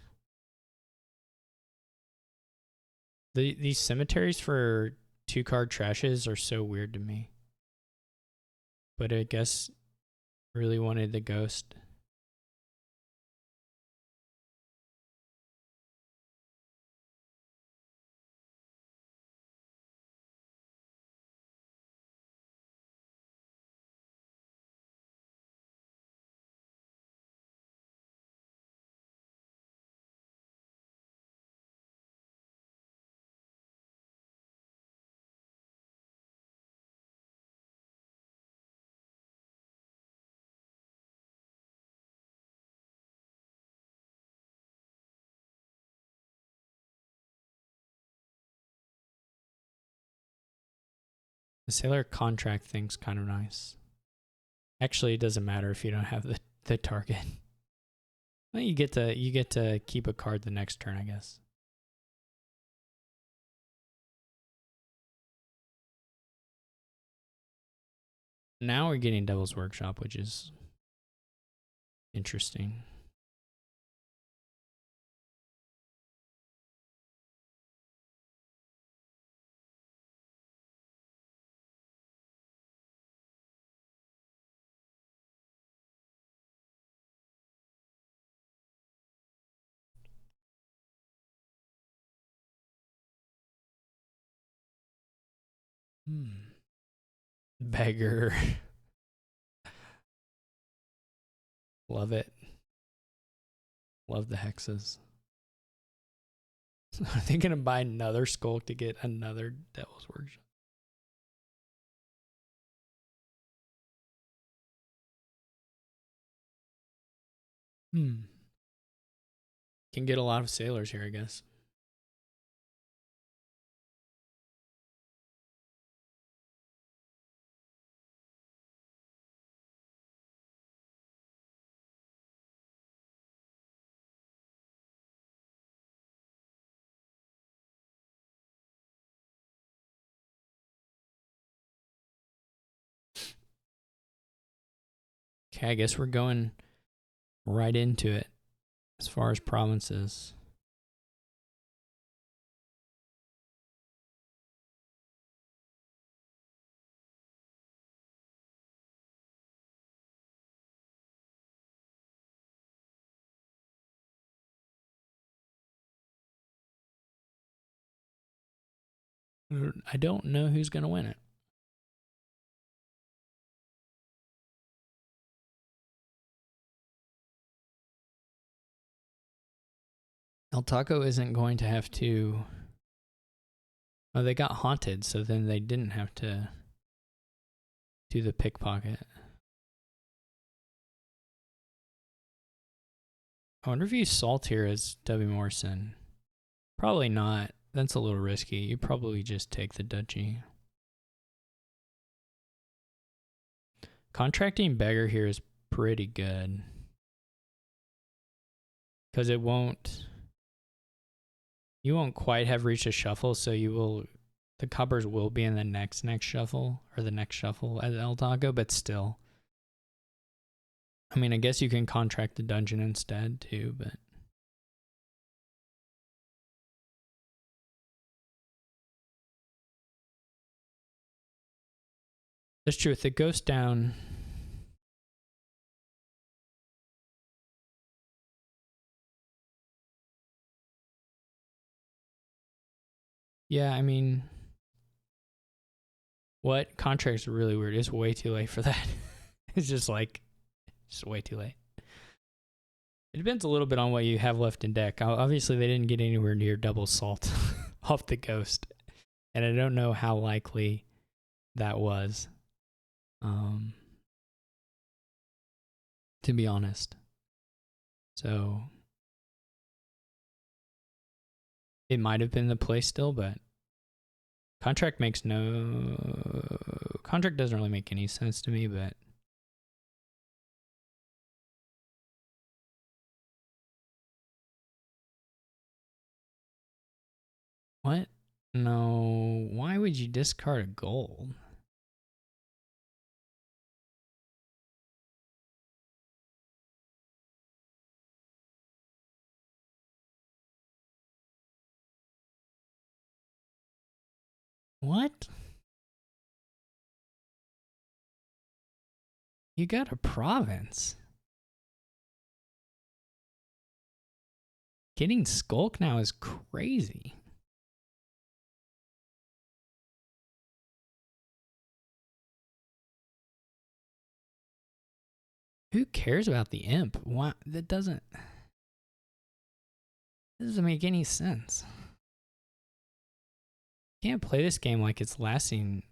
These cemeteries for 2-card trashes are so weird to me. But I guess really wanted the ghost. The sailor contract thing's kind of nice. Actually, it doesn't matter if you don't have the target. Well, you get to keep a card the next turn, I guess. Now we're getting Devil's Workshop, which is interesting. Beggar. Love it. Love the hexes. Are they going to buy another Skulk to get another Devil's Workshop? Can get a lot of sailors here, I guess. Okay, I guess we're going right into it as far as provinces. I don't know who's going to win it. LTaco isn't going to have to... Oh, they got haunted, so then they didn't have to do the pickpocket. I wonder if you salt here as wmorrison. Probably not. That's a little risky. You probably just take the duchy. Contracting beggar here is pretty good. Because it won't... You won't quite have reached a shuffle, so you will... The coppers will be in the next shuffle, or the next shuffle at LTaco, but still. I mean, I guess you can contract the dungeon instead, too, but... That's true. If it goes down... Yeah, I mean... What? Contract's really weird. It's way too late for that. It's just like... Just way too late. It depends a little bit on what you have left in deck. Obviously, they didn't get anywhere near double salt off the ghost. And I don't know how likely that was. To be honest. So... It might have been the play still, but... Contract doesn't really make any sense to me, but... What? No. Why would you discard a gold? What? You got a province. Getting Skulk now is crazy. Who cares about the imp? Why? That doesn't make any sense. You can't play this game like it's lasting.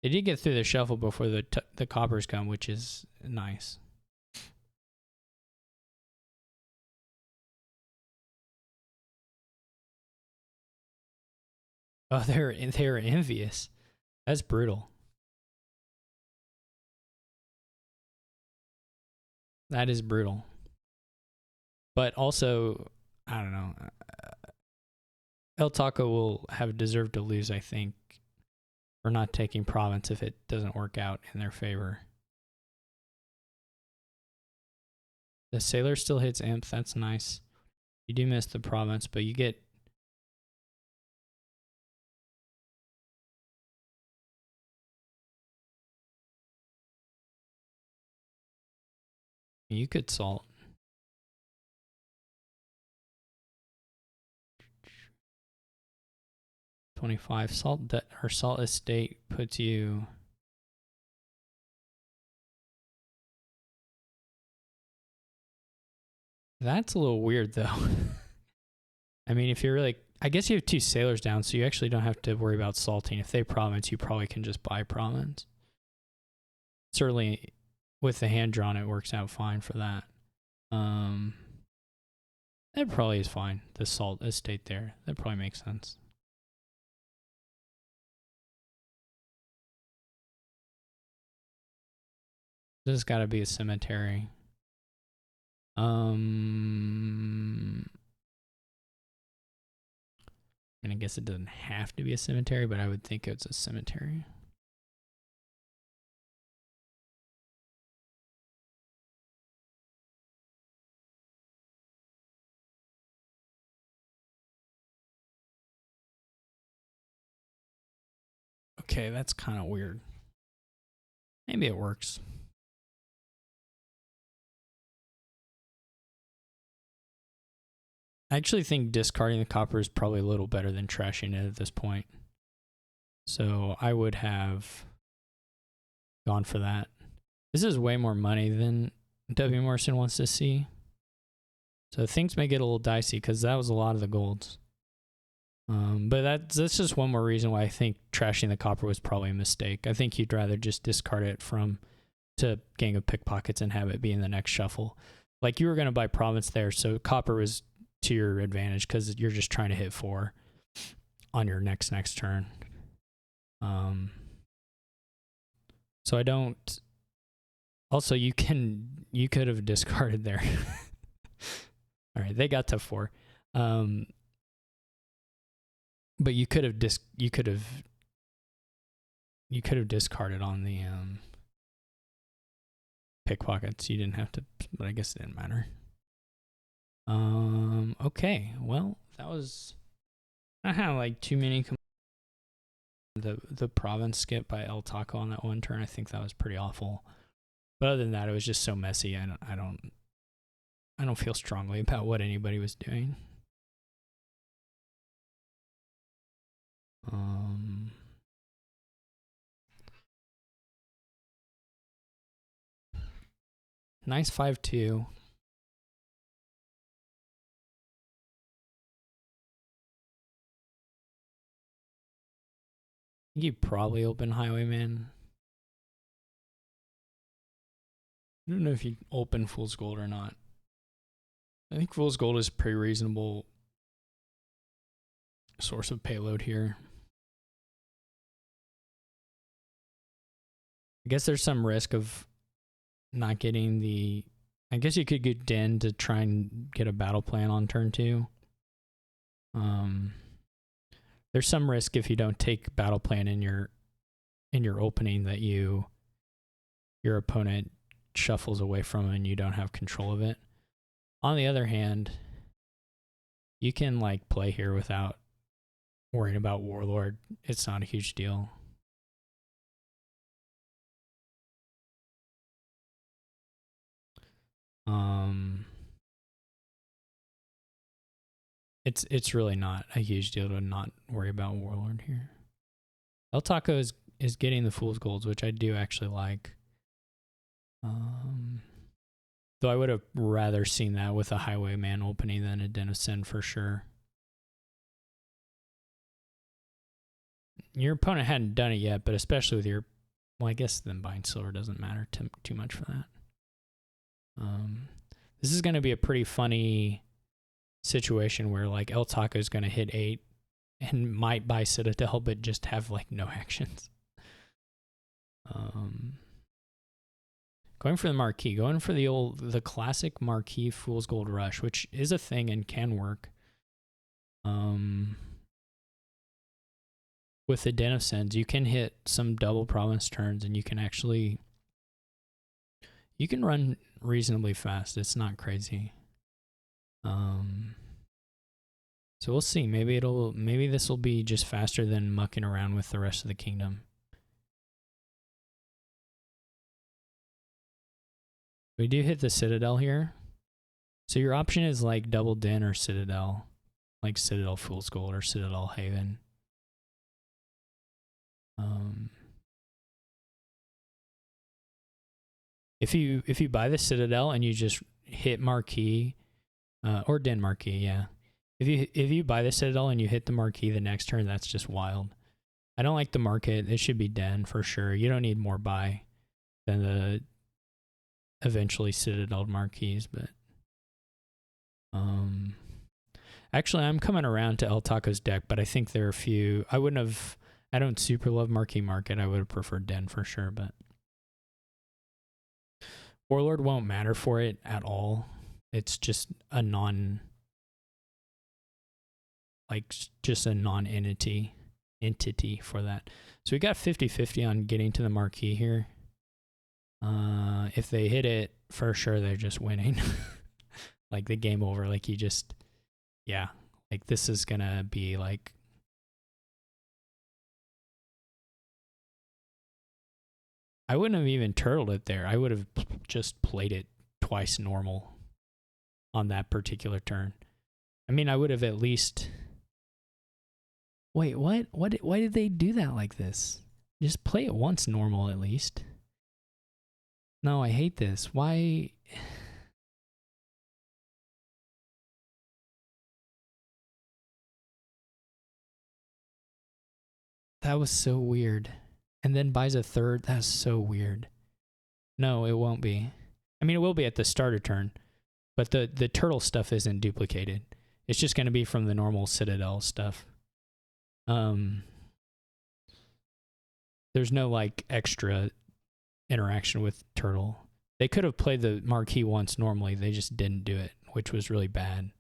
They did get through the shuffle before the coppers come, which is nice. Oh, they're envious. That's brutal. That is brutal. But also, I don't know. LTaco will have deserved to lose, I think, for not taking province if it doesn't work out in their favor. The sailor still hits imp. That's nice. You do miss the province, but you get... You could salt. $25 salt estate puts you... That's a little weird though. I mean, if you're really... I guess you have 2 sailors down, so you actually don't have to worry about salting. If they province, you probably can just buy province. Certainly, with the hand drawn, it works out fine for that. That probably is fine. The salt estate there. That probably makes sense. This has got to be a cemetery. I mean, I guess it doesn't have to be a cemetery, but I would think it's a cemetery. Okay, that's kind of weird. Maybe it works. I actually think discarding the copper is probably a little better than trashing it at this point. So I would have gone for that. This is way more money than wmorrison wants to see. So things may get a little dicey because that was a lot of the golds. But that's just one more reason why I think trashing the copper was probably a mistake. I think you'd rather just discard it to Gang of Pickpockets and have it be in the next shuffle. Like you were going to buy province there, so copper was to your advantage because you're just trying to hit 4 on your next turn. So I don't. Also, you could have discarded there. All right, they got to 4. But you could have discarded on the pickpockets. You didn't have to, but I guess it didn't matter. Okay, well, that was, I had like too many. The province skip by LTaco on that one turn, I think that was pretty awful. But other than that, it was just so messy. I don't feel strongly about what anybody was doing. Nice 5-2. You probably open Highwayman. I don't know if you open Fool's Gold or not. I think Fool's Gold is a pretty reasonable source of payload here. I guess there's some risk of not getting the... I guess you could get Den to try and get a battle plan on turn 2. There's some risk if you don't take battle plan in your opening that your opponent shuffles away from it and you don't have control of it. On the other hand, you can like play here without worrying about Warlord. It's not a huge deal. It's really not a huge deal to not worry about Warlord here. LTaco is getting the Fool's Golds, which I do actually like. Though I would have rather seen that with a Highwayman opening than a Den of Sin for sure. Your opponent hadn't done it yet, but especially with your... Well, I guess then buying silver doesn't matter too much for that. This is going to be a pretty funny situation where like LTaco is going to hit 8 and might buy Citadel, but just have like no actions. Going for the Marquee, going for the classic Marquee Fool's Gold Rush, which is a thing and can work. With the Den of Sins, you can hit some double province turns and you can run reasonably fast. It's not crazy. So we'll see. Maybe this will be just faster than mucking around with the rest of the kingdom. We do hit the Citadel here. So your option is like double Den or Citadel. Like Citadel Fool's Gold or Citadel Haven. If you buy the Citadel and you just hit Marquee, or Den Marquee, yeah. If you buy the Citadel and you hit the Marquee the next turn, that's just wild. I don't like the market. It should be Den for sure. You don't need more buy than the eventually Citadel Marquees, but actually I'm coming around to LTaco's deck, but I think there are a few. I don't super love Marquee Market. I would have preferred Den for sure, but Warlord won't matter for it at all. It's just a entity for that. So we got 50-50 on getting to the Marquee here. If they hit it, for sure they're just winning. Like the game over. Like yeah. Like this is gonna be like I wouldn't have even turtled it there. I would have just played it twice normal on that particular turn. I mean, I would have at least... Wait, what? Why did they do that like this? Just play it once normal at least. No, I hate this. Why? That was so weird. And then buys a third. That's so weird. No, it won't be. I mean, it will be at the starter turn, but the turtle stuff isn't duplicated. It's just going to be from the normal Citadel stuff. There's no like extra interaction with turtle. They could have played the marquee once normally. They just didn't do it, which was really bad.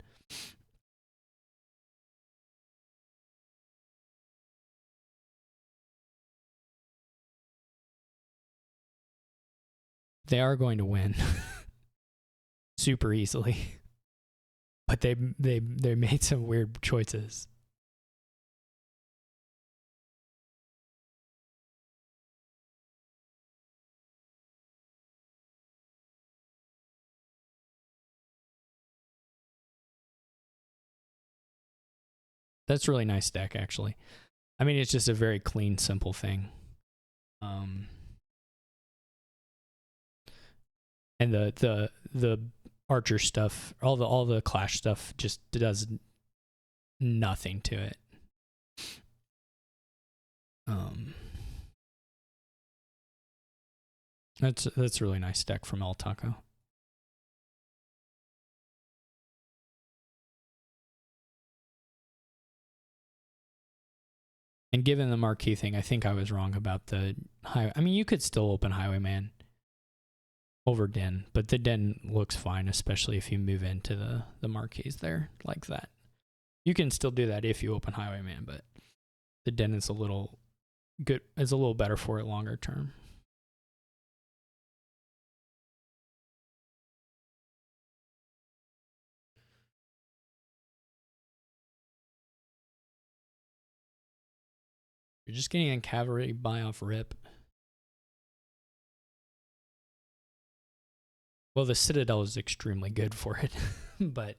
They are going to win super easily, but they made some weird choices. That's a really nice deck, actually. I mean, it's just a very clean, simple thing. And the archer stuff, all the clash stuff, just does nothing to it. That's a really nice deck from LTaco. And given the marquee thing, I think I was wrong about the highway. I mean, you could still open Highwayman over Den, but the Den looks fine, especially if you move into the marquees there like that. You can still do that if you open Highwayman, but the Den is a little good. It's a little better for it longer term. You're just getting a cavalry buy off rip. Well, the Citadel is extremely good for it, but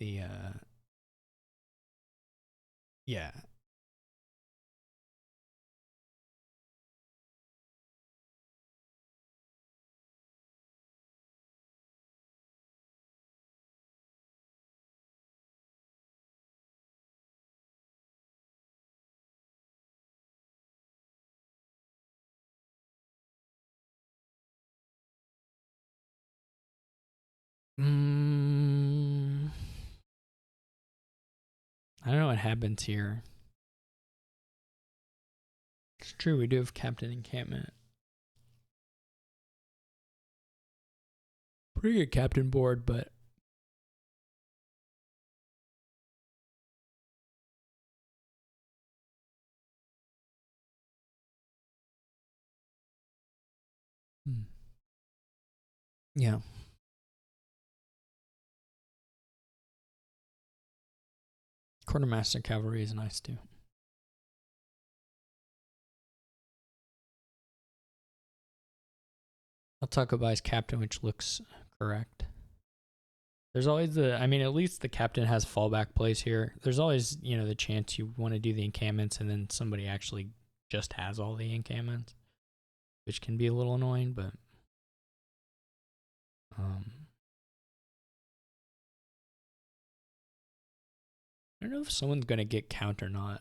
yeah. I don't know what happens here. It's true, we do have Captain Encampment. Pretty good captain board, but yeah. Quartermaster cavalry is nice too. I'll talk about his captain, which looks correct. There's always I mean, at least the captain has fallback plays here. There's always, the chance you want to do the encampments and then somebody actually just has all the encampments, which can be a little annoying, but I don't know if someone's going to get count or not.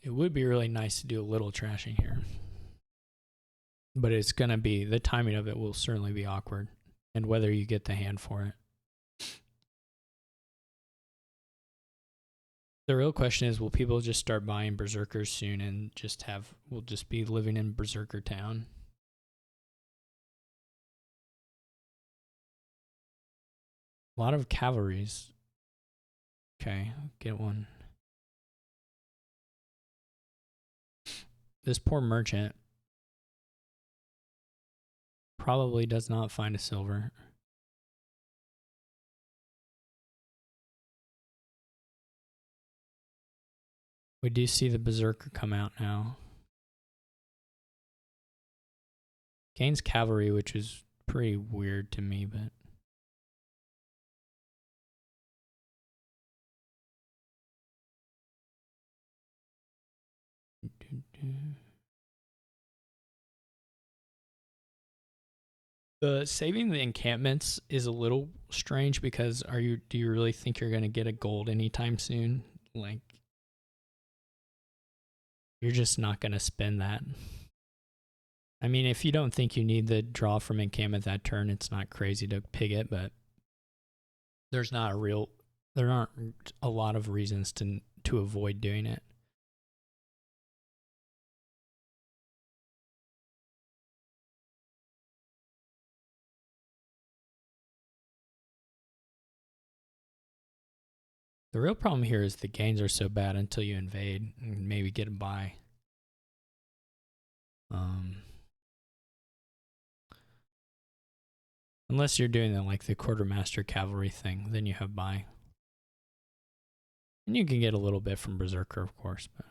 It would be really nice to do a little trashing here. But it's going to be, the timing of it will certainly be awkward. And whether you get the hand for it. The real question is, will people just start buying Berserkers soon and we'll just be living in Berserker Town? A lot of cavalries. Okay, I'll get one. This poor merchant probably does not find a silver. We do see the Berserker come out now. Gains cavalry, which is pretty weird to me, but the saving the encampments is a little strange because do you really think you're going to get a gold anytime soon? Like, you're just not going to spend that. I mean, if you don't think you need the draw from encampment that turn, it's not crazy to pig it, but there aren't a lot of reasons to avoid doing it. The real problem here is the gains are so bad until you invade and maybe get a buy. Unless you're doing the quartermaster cavalry thing, then you have buy. And you can get a little bit from Berserker, of course, but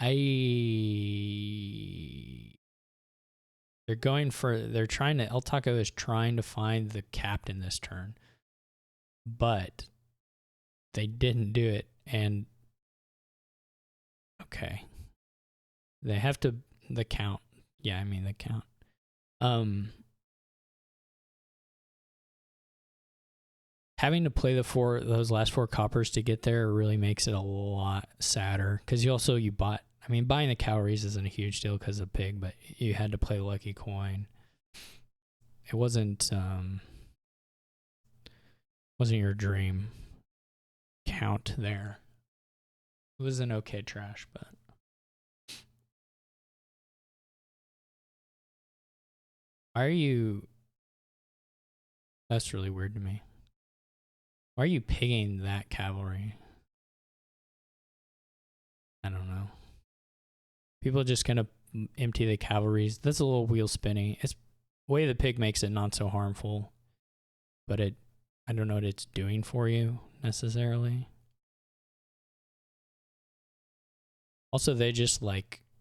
LTaco is trying to find the captain this turn, but they didn't do it. And okay, they have to, the count. Yeah, I mean the count. Having to play those last 4 coppers to get there really makes it a lot sadder, because buying the calories isn't a huge deal because of pig, but you had to play lucky coin. It wasn't your dream count there. It was an okay trash, but why are you? That's really weird to me. Why are you pigging that cavalry? I don't know. People are just gonna empty the cavalries. That's a little wheel spinning. It's the way the pig makes it not so harmful, but I don't know what it's doing for you necessarily. Also, they just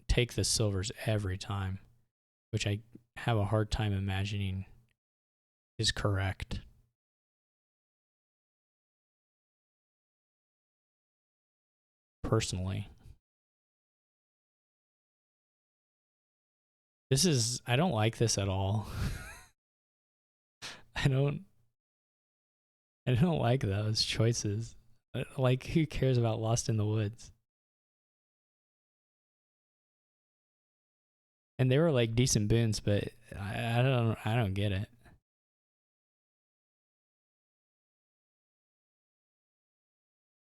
take the silvers every time, which I have a hard time imagining is correct. Personally. I don't like this at all. I don't like those choices. Who cares about Lost in the Woods? And they were decent boons, but I don't get it.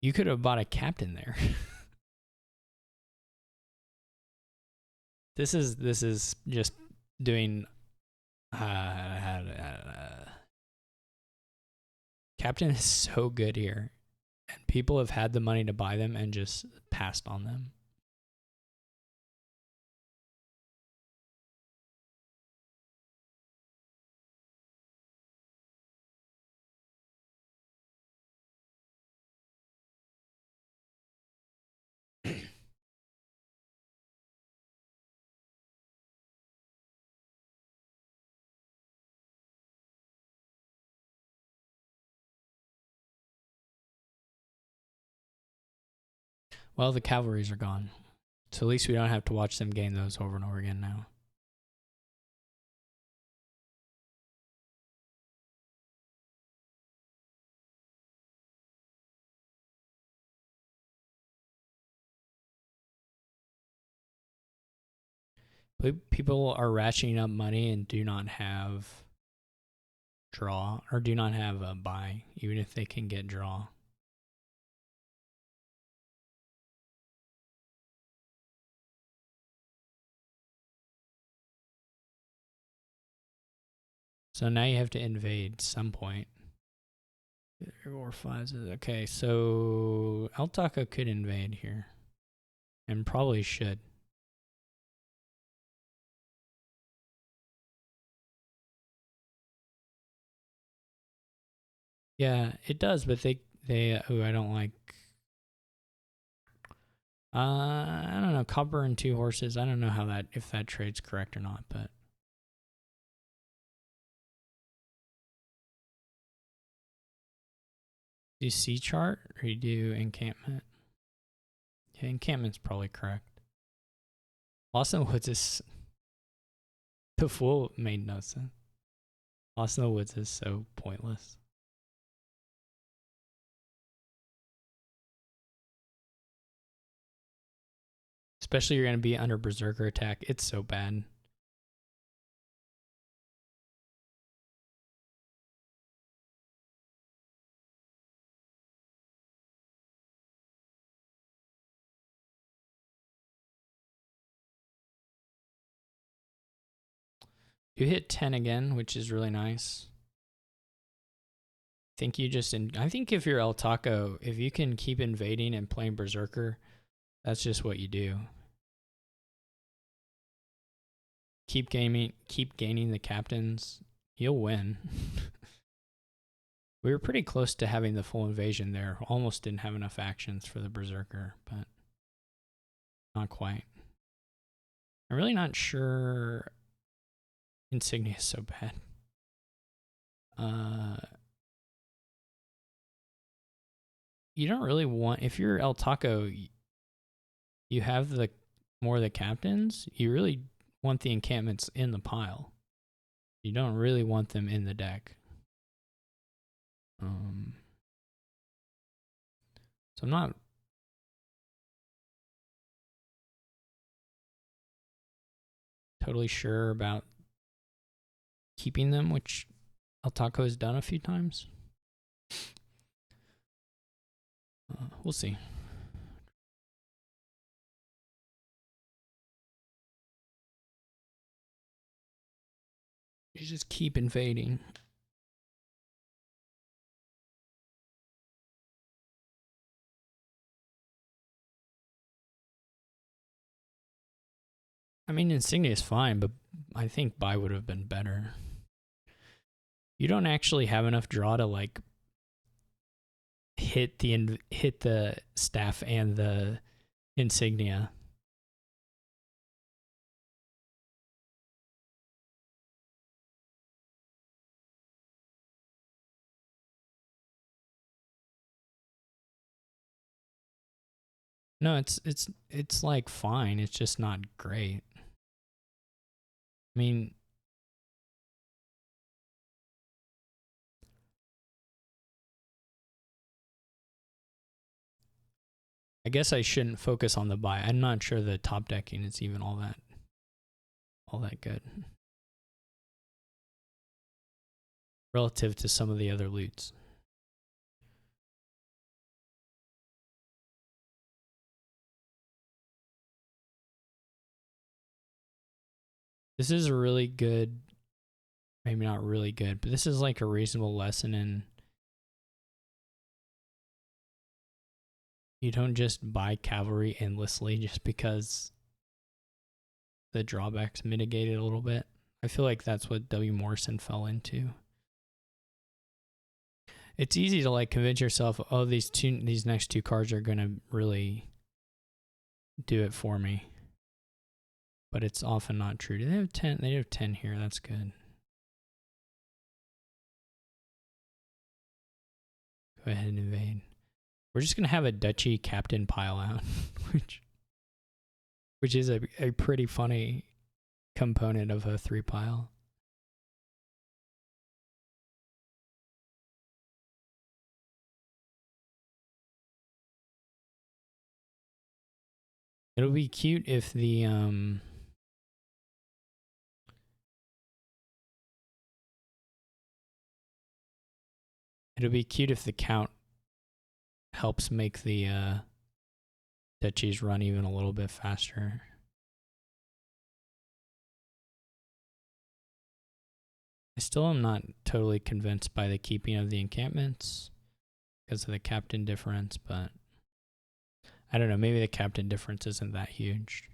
You could have bought a captain there. This is just doing captain is so good here, and people have had the money to buy them and just passed on them. Well, the cavalries are gone, so at least we don't have to watch them gain those over and over again now. People are ratcheting up money and do not have draw, or do not have a buy, even if they can get draw. So now you have to invade some point. Or 5s. Okay, so LTaco could invade here. And probably should. Yeah, it does, but oh, I don't like. I don't know, copper and 2 horses. I don't know if that trade's correct or not, but do you C chart or you do encampment? Yeah, encampment's probably correct. Lost in the Woods is the fool made no sense. Lost in the Woods is so pointless. Especially you're gonna be under berserker attack. It's so bad. You hit 10 again, which is really nice. I think I think if you're LTaco, if you can keep invading and playing berserker, that's just what you do. Keep gaining the captains, you'll win. We were pretty close to having the full invasion there. Almost didn't have enough actions for the berserker, but not quite. I'm really not sure Insignia is so bad. You don't really want, if you're LTaco, you have the more of the captains, you really want the encampments in the pile. You don't really want them in the deck. So I'm not totally sure about keeping them, which LTaco has done a few times. We'll see. You just keep invading. I mean, Insignia is fine, but I think buy would have been better. You don't actually have enough draw to like hit the staff and the insignia. No, it's like fine. It's just not great. I mean, I guess I shouldn't focus on the buy. I'm not sure the top decking is even all that good relative to some of the other loots. This is a really good, maybe not really good, but this is like a reasonable lesson in you don't just buy cavalry endlessly just because the drawbacks mitigated a little bit. I feel like that's what wmorrison fell into. It's easy to like convince yourself, oh, these next 2 cards are gonna really do it for me. But it's often not true. Do they have 10? They have 10 here. That's good. Go ahead and invade. We're just gonna have a duchy captain pile out, which is a pretty funny component of a 3 pile. It'll be cute if the it'll be cute if the count helps make the duchies run even a little bit faster. I still am not totally convinced by the keeping of the encampments because of the captain difference, but I don't know, maybe the captain difference isn't that huge.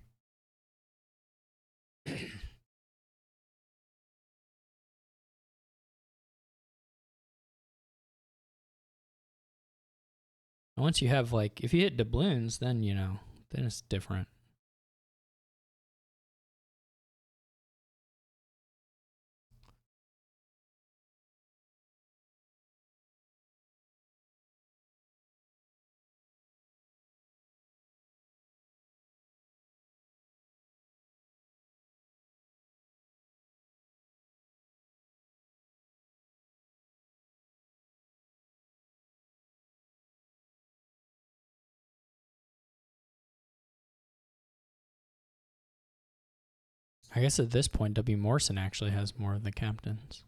And once you have, like, if you hit doubloons, then, you know, then it's different. I guess at this point, wmorrison actually has more of the captains.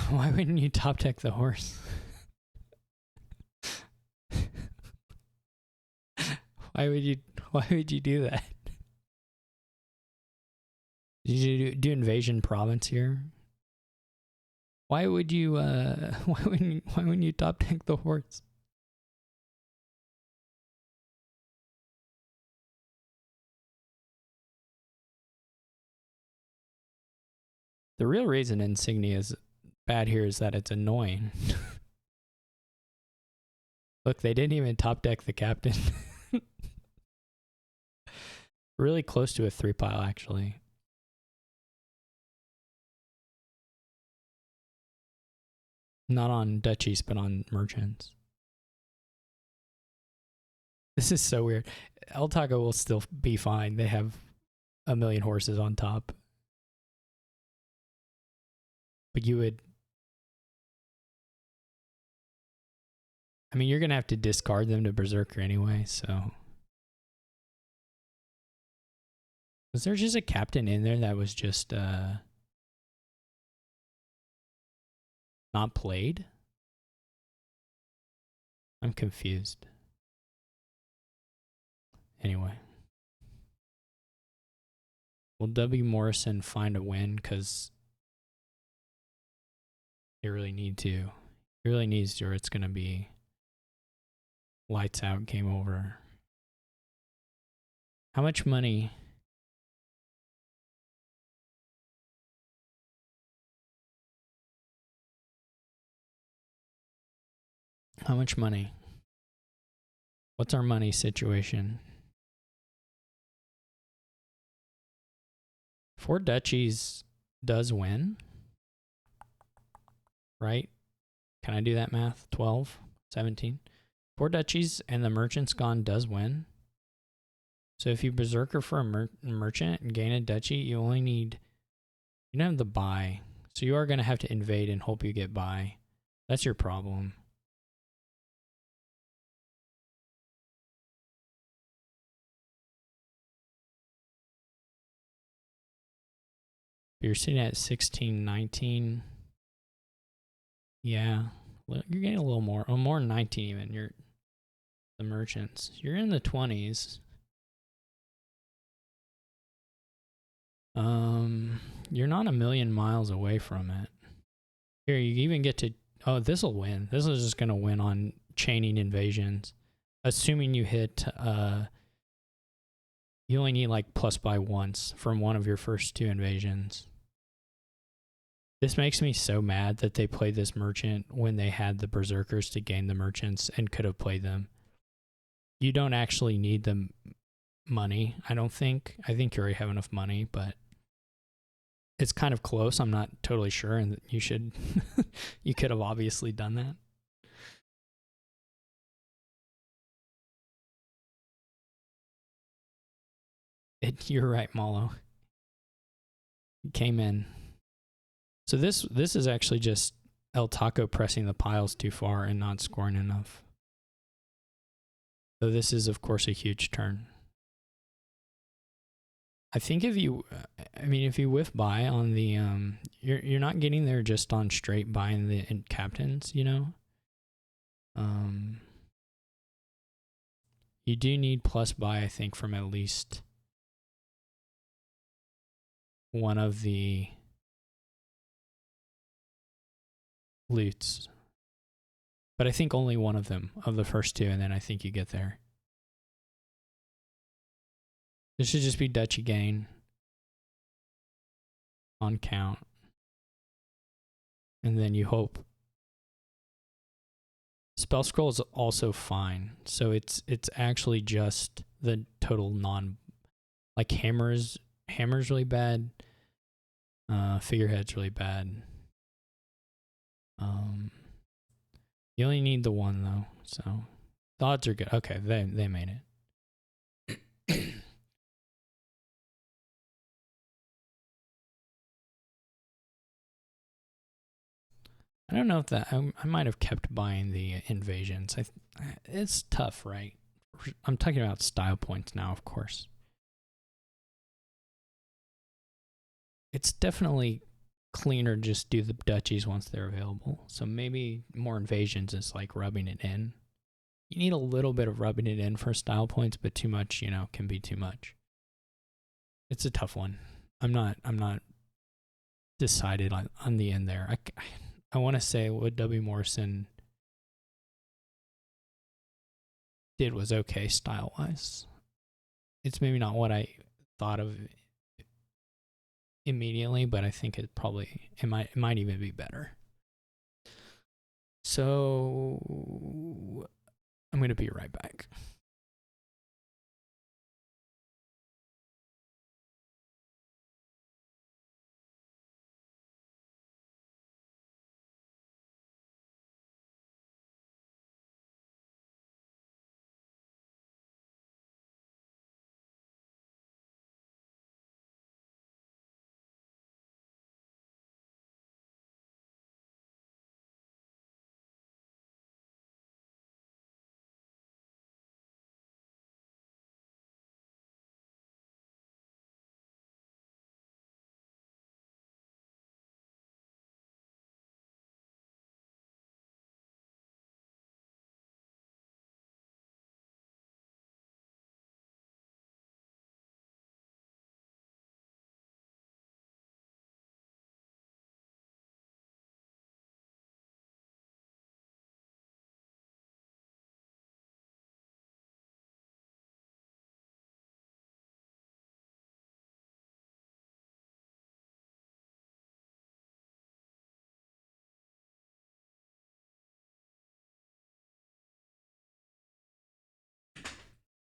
Why wouldn't you top deck the horse? Why would you do that? Did you do invasion province here? Why would you why wouldn't you top deck the horse? The real reason Insignia is bad here is that it's annoying. Look, they didn't even top deck the captain. Really close to a 3-pile, actually. Not on duchies, but on merchants. This is so weird. LTaco will still be fine. They have a million horses on top. But you would... I mean, you're going to have to discard them to Berserker anyway, so... Was there just a captain in there that was just not played? I'm confused. Anyway. Will wmorrison find a win? Because they really need to. He really needs to, or it's going to be lights out, game over. How much money... How much money? What's our money situation? 4 duchies does win, right? Can I do that math? 12, 17. 4 duchies and the merchant's gone does win. So if you berserker for a merchant and gain a duchy, you only need... You don't have the buy. So you are going to have to invade and hope you get buy. That's your problem. You're sitting at 16, 19. Yeah. You're getting a little more. Oh, more than 19 even. You're the merchants. You're in the 20s. You're not a million miles away from it. Here, you even get to... Oh, this will win. This is just going to win on chaining invasions. Assuming you hit... You only need like plus by once from one of your first 2 invasions. This makes me so mad that they played this merchant when they had the berserkers to gain the merchants and could have played them. You don't actually need the money, I don't think. I think you already have enough money, but it's kind of close. I'm not totally sure, and you should... You could have obviously done that. You're right, Malo. He came in. So this is actually just LTaco pressing the piles too far and not scoring enough. So this is, of course, a huge turn. I think if you, if you whiff buy on the, you're not getting there just on straight buying the captains, you know? You do need plus buy, I think, from at least one of the loots. But I think only one of them, of the first two, and then I think you get there. This should just be duchy gain on count. And then you hope. Spell scroll is also fine. So it's actually just the total like hammer's really bad. Figurehead's really bad. You only need the one though, so the odds are good. Okay, they made it. I don't know if that I might have kept buying the invasions. It's tough, right? I'm talking about style points now, of course. It's definitely cleaner just do the duchies once they're available. So maybe more invasions is like rubbing it in. You need a little bit of rubbing it in for style points, but too much, can be too much. It's a tough one. I'm not decided on the end there. I want to say what wmorrison did was okay style-wise. It's maybe not what I thought of immediately, but I think it might even be better. So I'm going to be right back.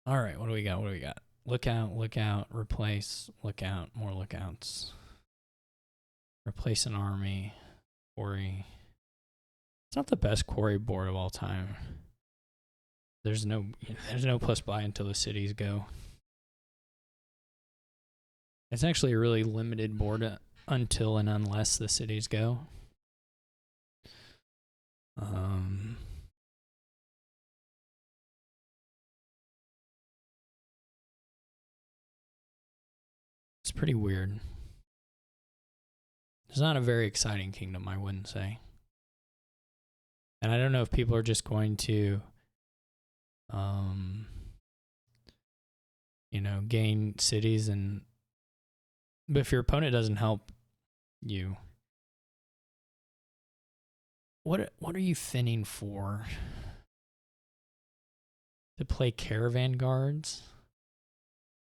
All right, what do we got? Lookout, replace, lookout, more lookouts. Replace an army, quarry. It's not the best quarry board of all time. There's no plus buy until the cities go. It's actually a really limited board until and unless the cities go. It's pretty weird. It's not a very exciting kingdom, I wouldn't say. And I don't know if people are just going to, gain cities but if your opponent doesn't help you, what are you thinning for? To play caravan guards?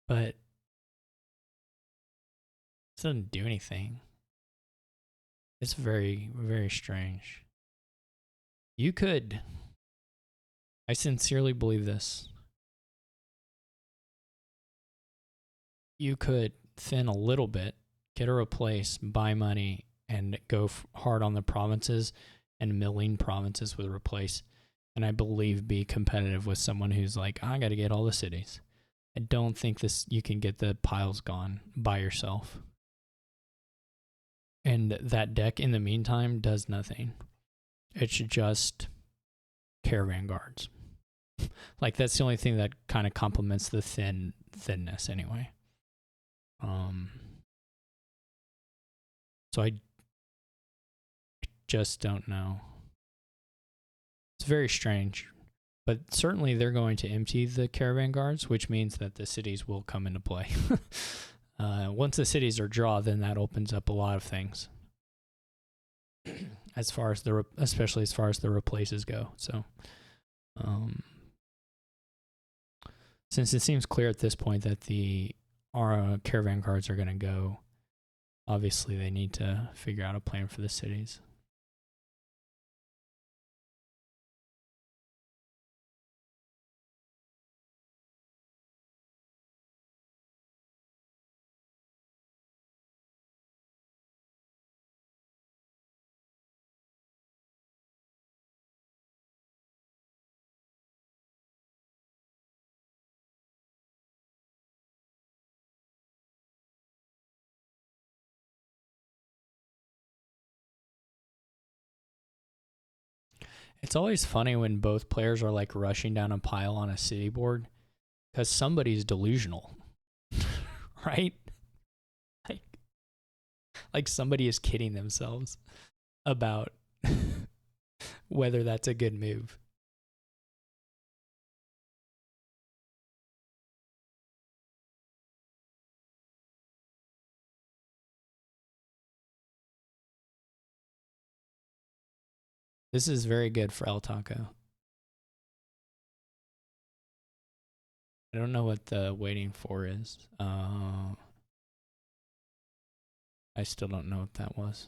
But it doesn't do anything. It's very, very strange. You could, I sincerely believe this, you could thin a little bit, get a replace, buy money, and go hard on the provinces and milling provinces with replace. And I believe be competitive with someone who's like, I got to get all the cities. I don't think you can get the piles gone by yourself. And that deck in the meantime does nothing. It's just caravan guards. Like that's the only thing that kind of complements the thinness anyway. So I just don't know. It's very strange. But certainly they're going to empty the caravan guards, which means that the cities will come into play. Once the cities are draw, then that opens up a lot of things. as far as especially as far as the replaces go. So, since it seems clear at this point that our caravan cards are going to go, obviously they need to figure out a plan for the cities. It's always funny when both players are like rushing down a pile on a city board because somebody's delusional, right? Like, like somebody is kidding themselves about whether that's a good move. This is very good for LTaco. I don't know what the waiting for is. I still don't know what that was.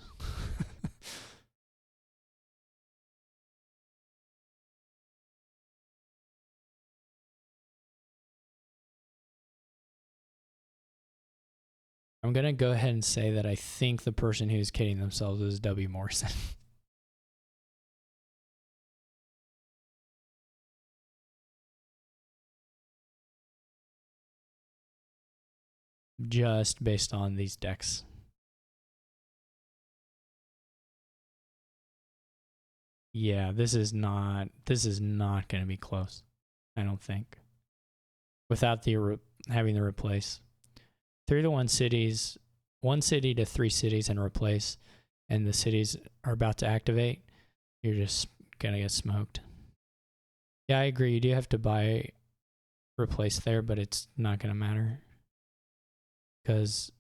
I'm going to go ahead and say that I think the person who's kidding themselves is wmorrison. Just based on these decks. Yeah, this is not going to be close. I don't think. Without the having to replace 3 to 1 cities, 1 city to 3 cities and replace, and the cities are about to activate, you're just gonna get smoked. Yeah, I agree. You do have to replace there, but it's not gonna matter because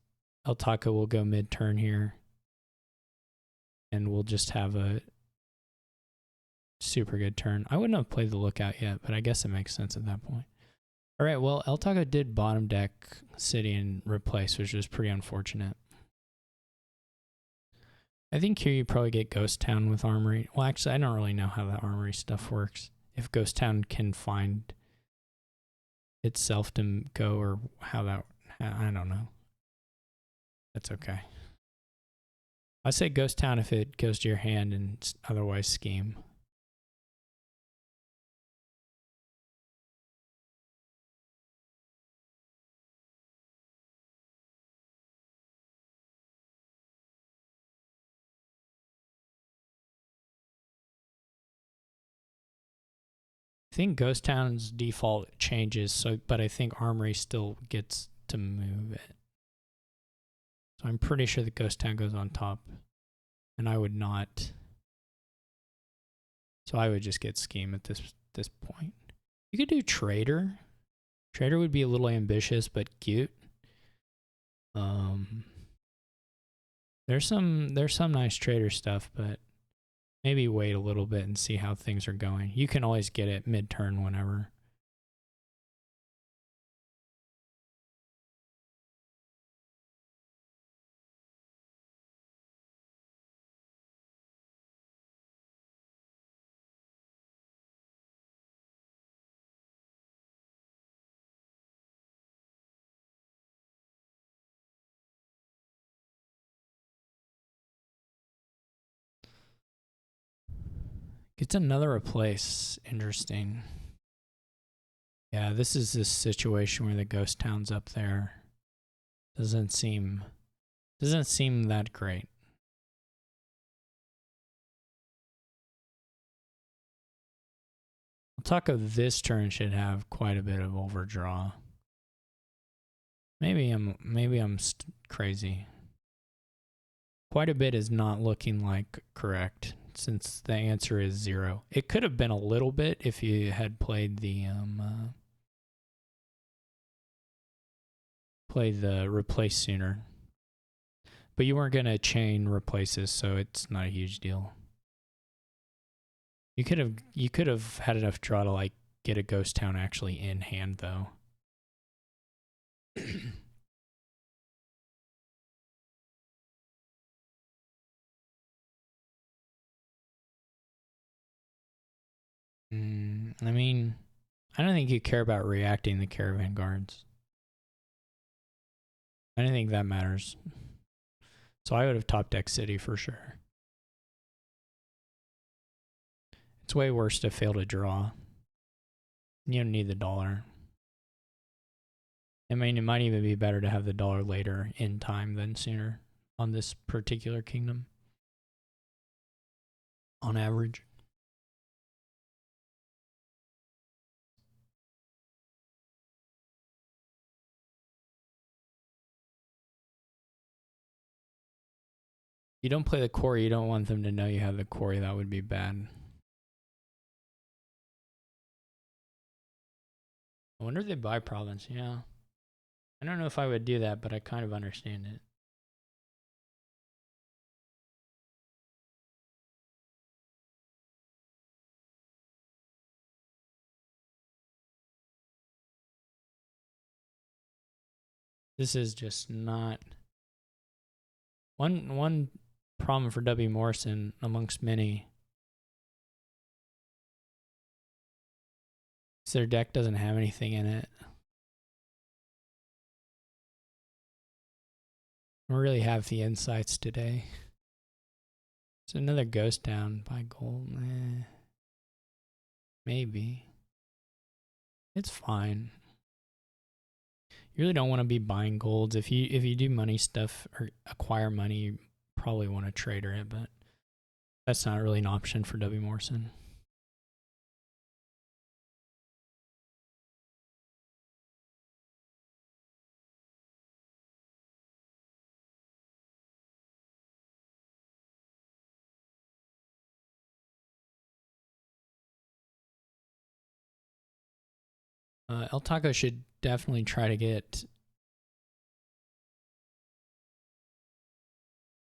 LTaco will go mid-turn here, and we'll just have a super good turn. I wouldn't have played the lookout yet, but I guess it makes sense at that point. All right, well, LTaco did bottom deck city and replace, which was pretty unfortunate. I think here you probably get Ghost Town with Armory. Well, actually, I don't really know how the Armory stuff works. If Ghost Town can find itself to go or how that, I don't know. That's okay. I say Ghost Town if it goes to your hand and otherwise scheme. I think Ghost Town's default changes, so but I think Armory still gets to move it. So I'm pretty sure the Ghost Town goes on top. And I would not. So I would just get scheme at this point. You could do Trader. Trader would be a little ambitious but cute. There's some nice Trader stuff, but maybe wait a little bit and see how things are going. You can always get it mid-turn whenever. Gets another replace. Interesting. Yeah, this is this situation where the Ghost Town's up there. Doesn't seem that great. LTaco this turn should have quite a bit of overdraw. Maybe I'm crazy. Quite a bit is not looking like correct since the answer is 0. It could have been a little bit if you had played the replace sooner. But you weren't going to chain replaces, so it's not a huge deal. You could have had enough draw to like get a ghost town actually in hand though. I mean, I don't think you care about reacting the caravan guards. I don't think that matters. So I would have top deck city for sure. It's way worse to fail to draw. You don't need the dollar. I mean, it might even be better to have the dollar later in time than sooner on this particular kingdom. On average. You don't play the quarry, you don't want them to know you have the quarry. That would be bad. I wonder if they buy province. Yeah. I don't know if I would do that, but I kind of understand it. This is just not one problem for wmorrison amongst many. Is their deck doesn't have anything in it. I don't really have the insights today. It's another ghost down by gold. Maybe. It's fine. You really don't want to be buying golds. If you do money stuff or acquire money, you probably want to trader it, but that's not really an option for wmorrison. LTaco should definitely try to get.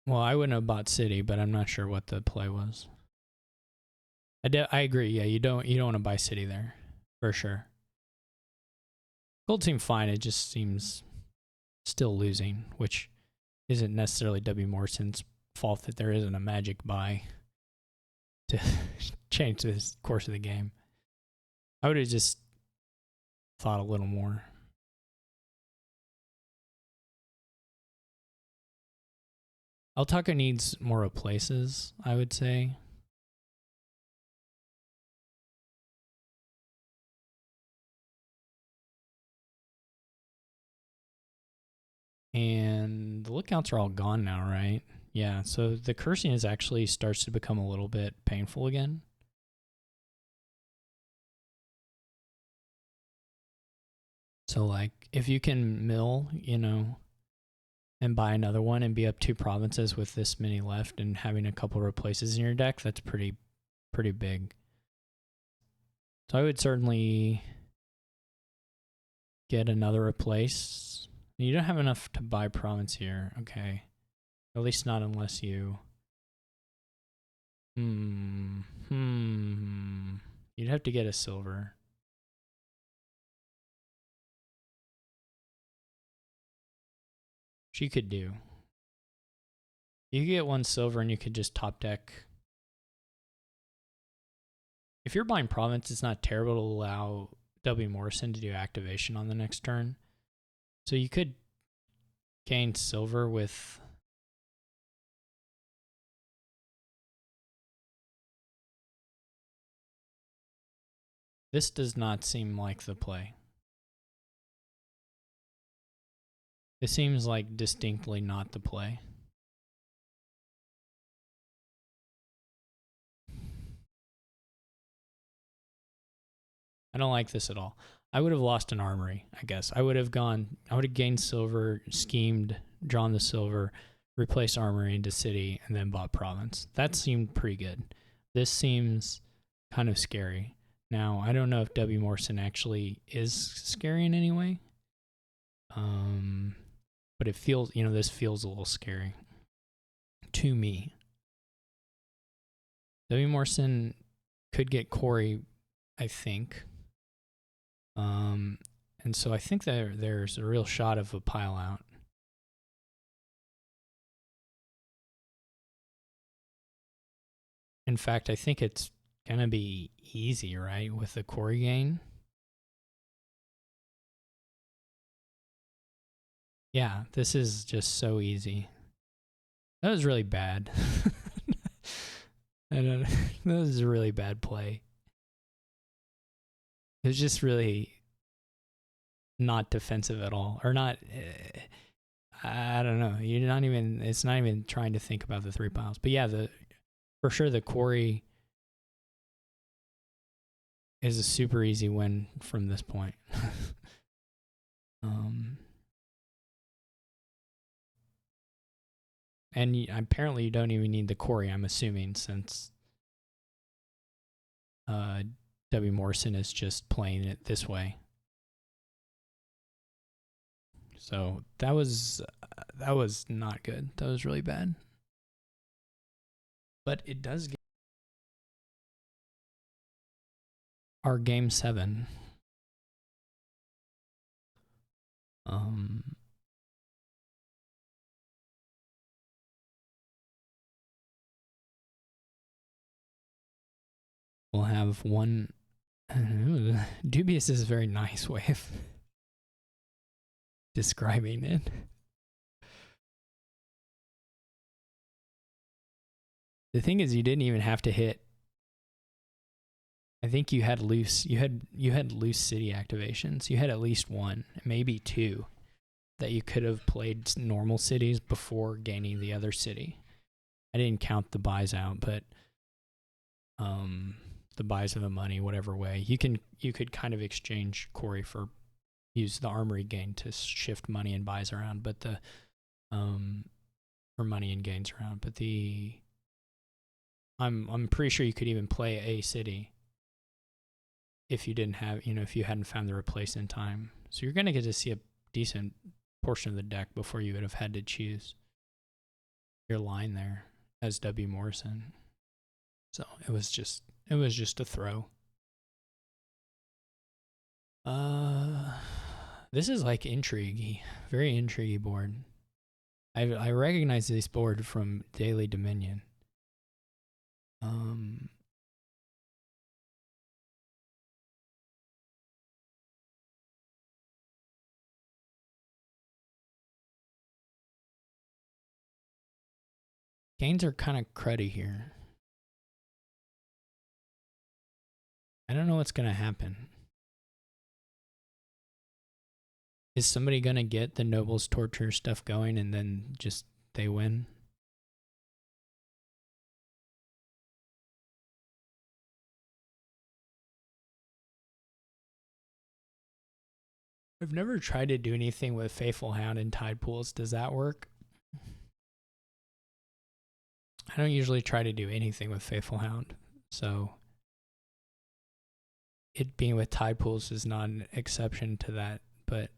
Well, I wouldn't have bought City, but I'm not sure what the play was. I agree. Yeah, you don't want to buy City there for sure. Gold seemed fine. It just seems still losing, which isn't necessarily wmorrison's fault that there isn't a magic buy to change the course of the game. I would have just thought a little more. LTaco needs more replaces, I would say. And the lookouts are all gone now, right? Yeah, so the cursing is actually starts to become a little bit painful again. So like if you can mill, and buy another one and be up 2 provinces with this many left and having a couple replaces in your deck, that's pretty big. So I would certainly get another replace. You don't have enough to buy province here. Okay. At least not unless you... You'd have to get a silver. She could do. You could get 1 silver and you could just top deck. If you're buying province, it's not terrible to allow wmorrison to do activation on the next turn. So you could gain silver with... This does not seem like the play. It seems like distinctly not the play. I don't like this at all. I would have lost an armory, I guess. I would have gained silver, schemed, drawn the silver, replaced armory into city, and then bought province. That seemed pretty good. This seems kind of scary. Now, I don't know if wmorrison actually is scary in any way. But it feels, this feels a little scary to me. wmorrison could get Corey, I think. And so I think there's a real shot of a pile out. In fact, I think it's gonna be easy, right, with the Corey gain. Yeah, this is just so easy. That was really bad. I don't know. That was a really bad play. It was just really not defensive at all, or not. I don't know. You're not even. It's not even trying to think about the 3 piles. But yeah, for sure the Corey is a super easy win from this point. And apparently you don't even need the Corey, I'm assuming, since wmorrison is just playing it this way. So that was not good. That was really bad. But it does get our game 7. We'll have one. Dubious is a very nice way of describing it. The thing is, you didn't even have to hit. I think you had loose. You had loose city activations. You had at least 1, maybe 2, that you could have played normal cities before gaining the other city. I didn't count the buys out, but the buys of the money, whatever way you could kind of exchange Corey for use the armory gain to shift money and buys around, but the or money and gains around. But I'm pretty sure you could even play a city if you didn't have, if you hadn't found the replace in time. So you're gonna get to see a decent portion of the deck before you would have had to choose your line there as wmorrison. So it was just a throw. This is like intriguey, very intriguey board. I recognize this board from Daily Dominion. Gains are kind of cruddy here. I don't know what's gonna happen. Is somebody gonna get the Nobles torture stuff going and then just they win? I've never tried to do anything with Faithful Hound and Tide Pools. Does that work? I don't usually try to do anything with Faithful Hound, so it being with Tide Pools is not an exception to that, but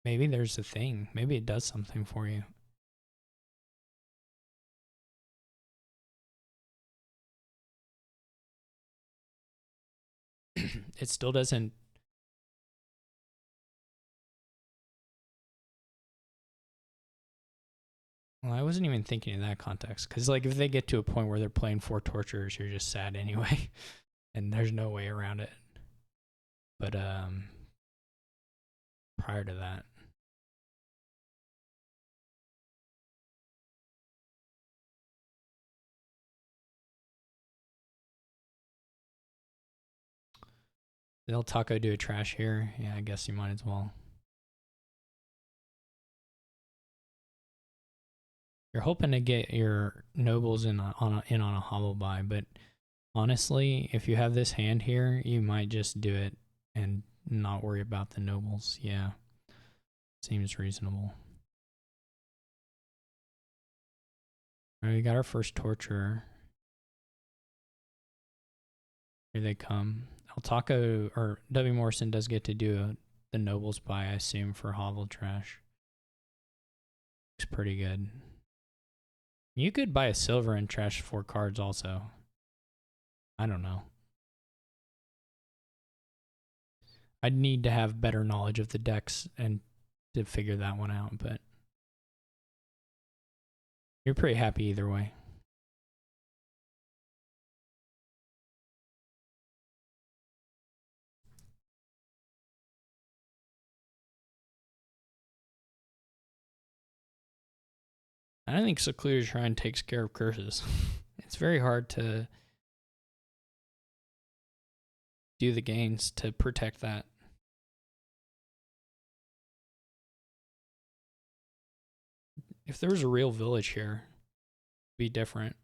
maybe there's a thing. Maybe it does something for you. It still doesn't. Well, I wasn't even thinking in that context, because like if they get to a point where they're playing 4 torturers, you're just sad anyway, and there's no way around it. But prior to that, did LTaco do a trash here? Yeah, I guess you might as well. You're hoping to get your nobles in on a hobble buy, but honestly, if you have this hand here, you might just do it and not worry about the nobles. Yeah, seems reasonable. All right, we got our first torturer. Here they come. LTaco or wmorrison does get to do the nobles buy, I assume, for hovel trash. Looks pretty good. You could buy a silver and trash 4 cards also. I don't know. I'd need to have better knowledge of the decks and to figure that one out, but you're pretty happy either way. I don't think Secluded Shrine takes care of curses. It's very hard to do the gains to protect that. If there was a real village here, it'd be different.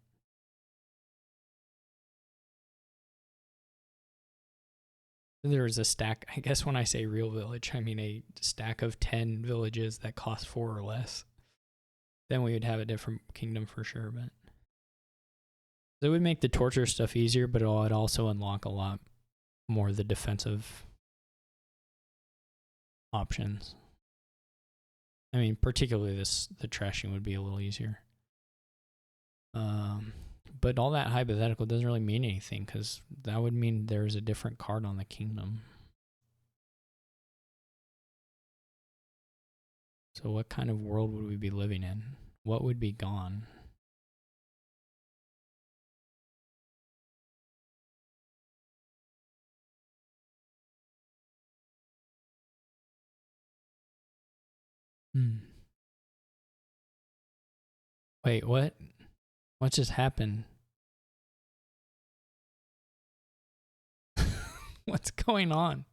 There's a stack. I guess when I say real village, I mean a stack of 10 villages that cost 4 or less. Then we would have a different kingdom for sure, but it would make the torture stuff easier, but it would also unlock a lot more of the defensive options. I mean, particularly the trashing would be a little easier. But all that hypothetical doesn't really mean anything, because that would mean there's a different card on the kingdom. So what kind of world would we be living in? What would be gone? Wait, what? What just happened? What's going on?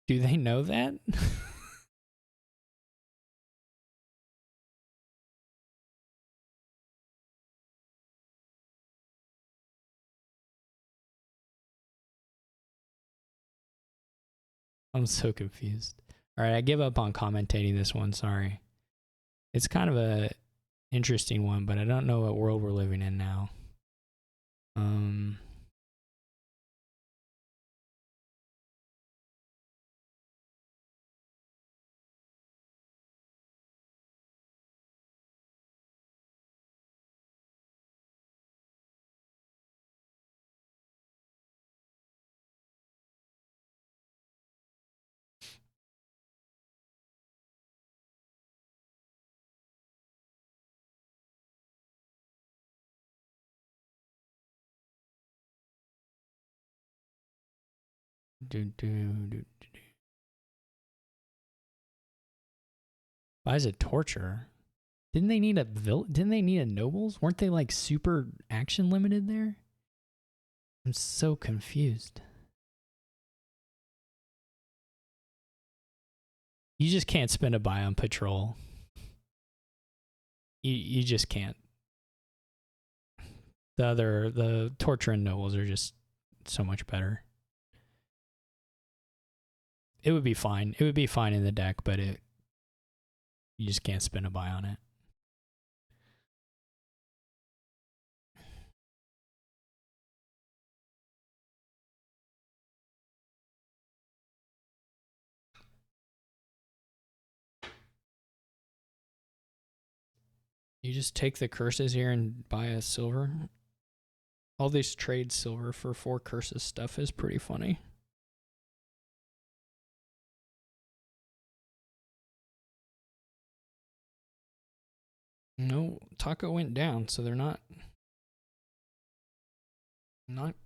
Do they know that? I'm so confused. All right, I give up on commentating this one. Sorry. It's kind of a interesting one, but I don't know what world we're living in now. Why is it torture? Didn't they need a nobles? Weren't they like super action limited there? I'm so confused. You just can't spend a buy on patrol. You just can't. The torture and nobles are just so much better. It would be fine. It would be fine in the deck, but you just can't spend a buy on it. You just take the curses here and buy a silver. All these trade silver for 4 curses stuff is pretty funny. No, Taco went down, so they're not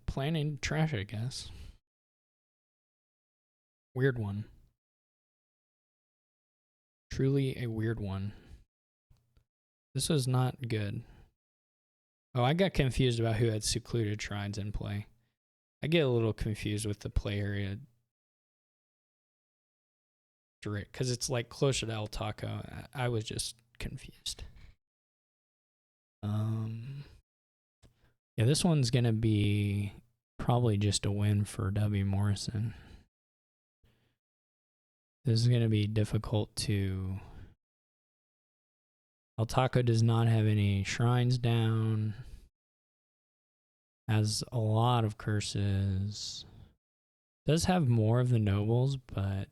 planning to trash it, I guess. Weird one. Truly a weird one. This was not good. Oh, I got confused about who had Secluded Shrines in play. I get a little confused with the play area because it's like closer to LTaco. I was just confused. Yeah, this one's gonna be probably just a win for wmorrison. This is gonna be difficult to. LTaco does not have any shrines down. Has a lot of curses. Does have more of the nobles, but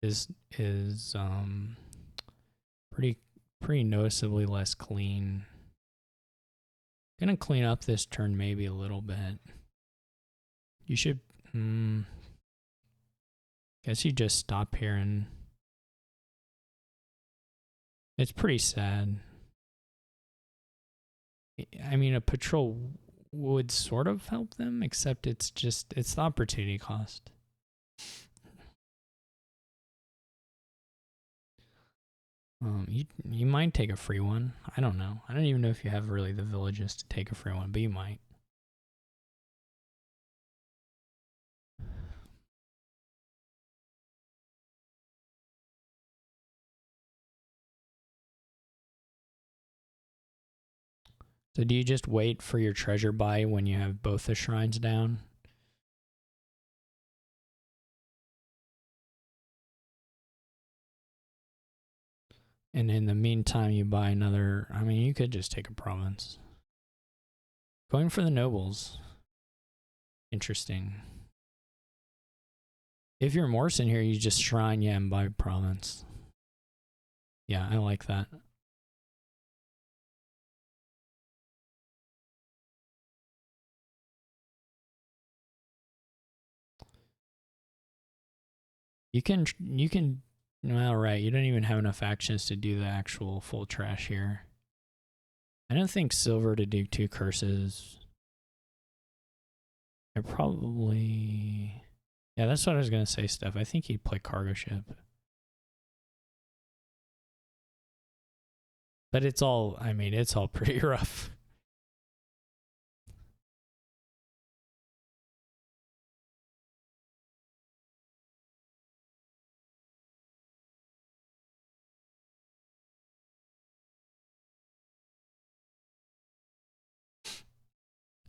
is pretty noticeably less clean. Gonna clean up this turn maybe a little bit. You should guess you just stop here, and it's pretty sad. I mean, a patrol would sort of help them, except it's the opportunity cost. You might take a free one. I don't know. I don't even know if you have really the villages to take a free one, but you might. So do you just wait for your treasure buy when you have both the shrines down? And in the meantime, you buy another. I mean, you could just take a province. Going for the nobles. Interesting. If you're Morrison here, you just shrine, yeah, and buy province. Yeah, I like that. You can, well, right, you don't even have enough actions to do the actual full trash here. I don't think silver to do 2 curses. I probably, yeah, that's what I was going to say, Steph. I think he'd play cargo ship. But it's all, I mean, it's all pretty rough.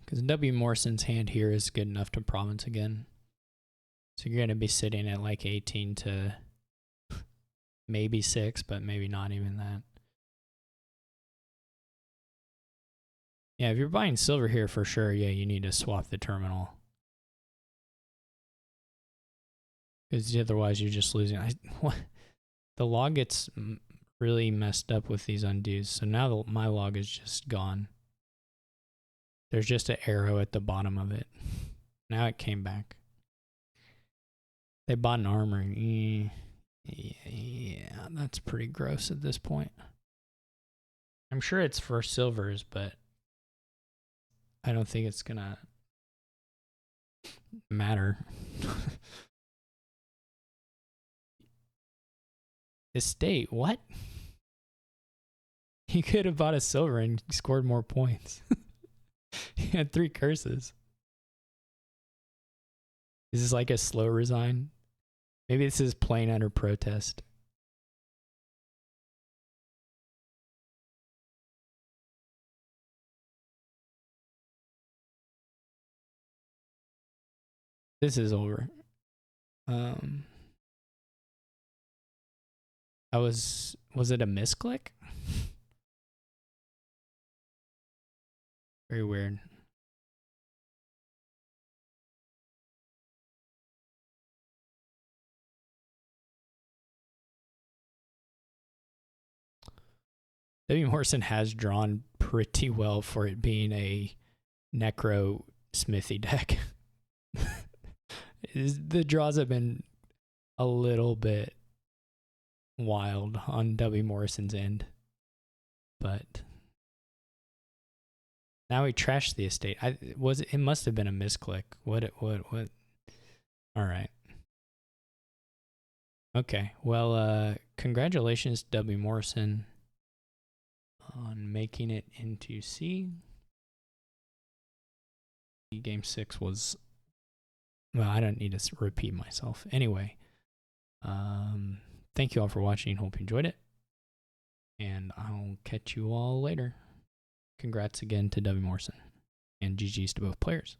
Because W. Morrison's hand here is good enough to province again. So you're going to be sitting at like 18 to maybe 6, but maybe not even that. Yeah, if you're buying silver here for sure, yeah, you need to swap the terminal. Because otherwise you're just losing. The log gets really messed up with these undos. So now my log is just gone. There's just an arrow at the bottom of it. Now it came back. They bought an armor. Yeah, that's pretty gross at this point. I'm sure it's for silvers, but I don't think it's gonna matter. Estate, what? He could have bought a silver and scored more points. He had 3 curses. Is this like a slow resign? Maybe this is playing under protest. This is over. Was it a misclick? Very weird. W. Morrison has drawn pretty well for it being a necro smithy deck. The draws have been a little bit wild on W. Morrison's end, but now he trashed the estate. It must have been a misclick. What? All right. Okay. Well, congratulations, W. Morrison, on making it into C. Game 6 was, well, I don't need to repeat myself. Anyway, thank you all for watching. Hope you enjoyed it. And I'll catch you all later. Congrats again to W. Morrison. And GG's to both players.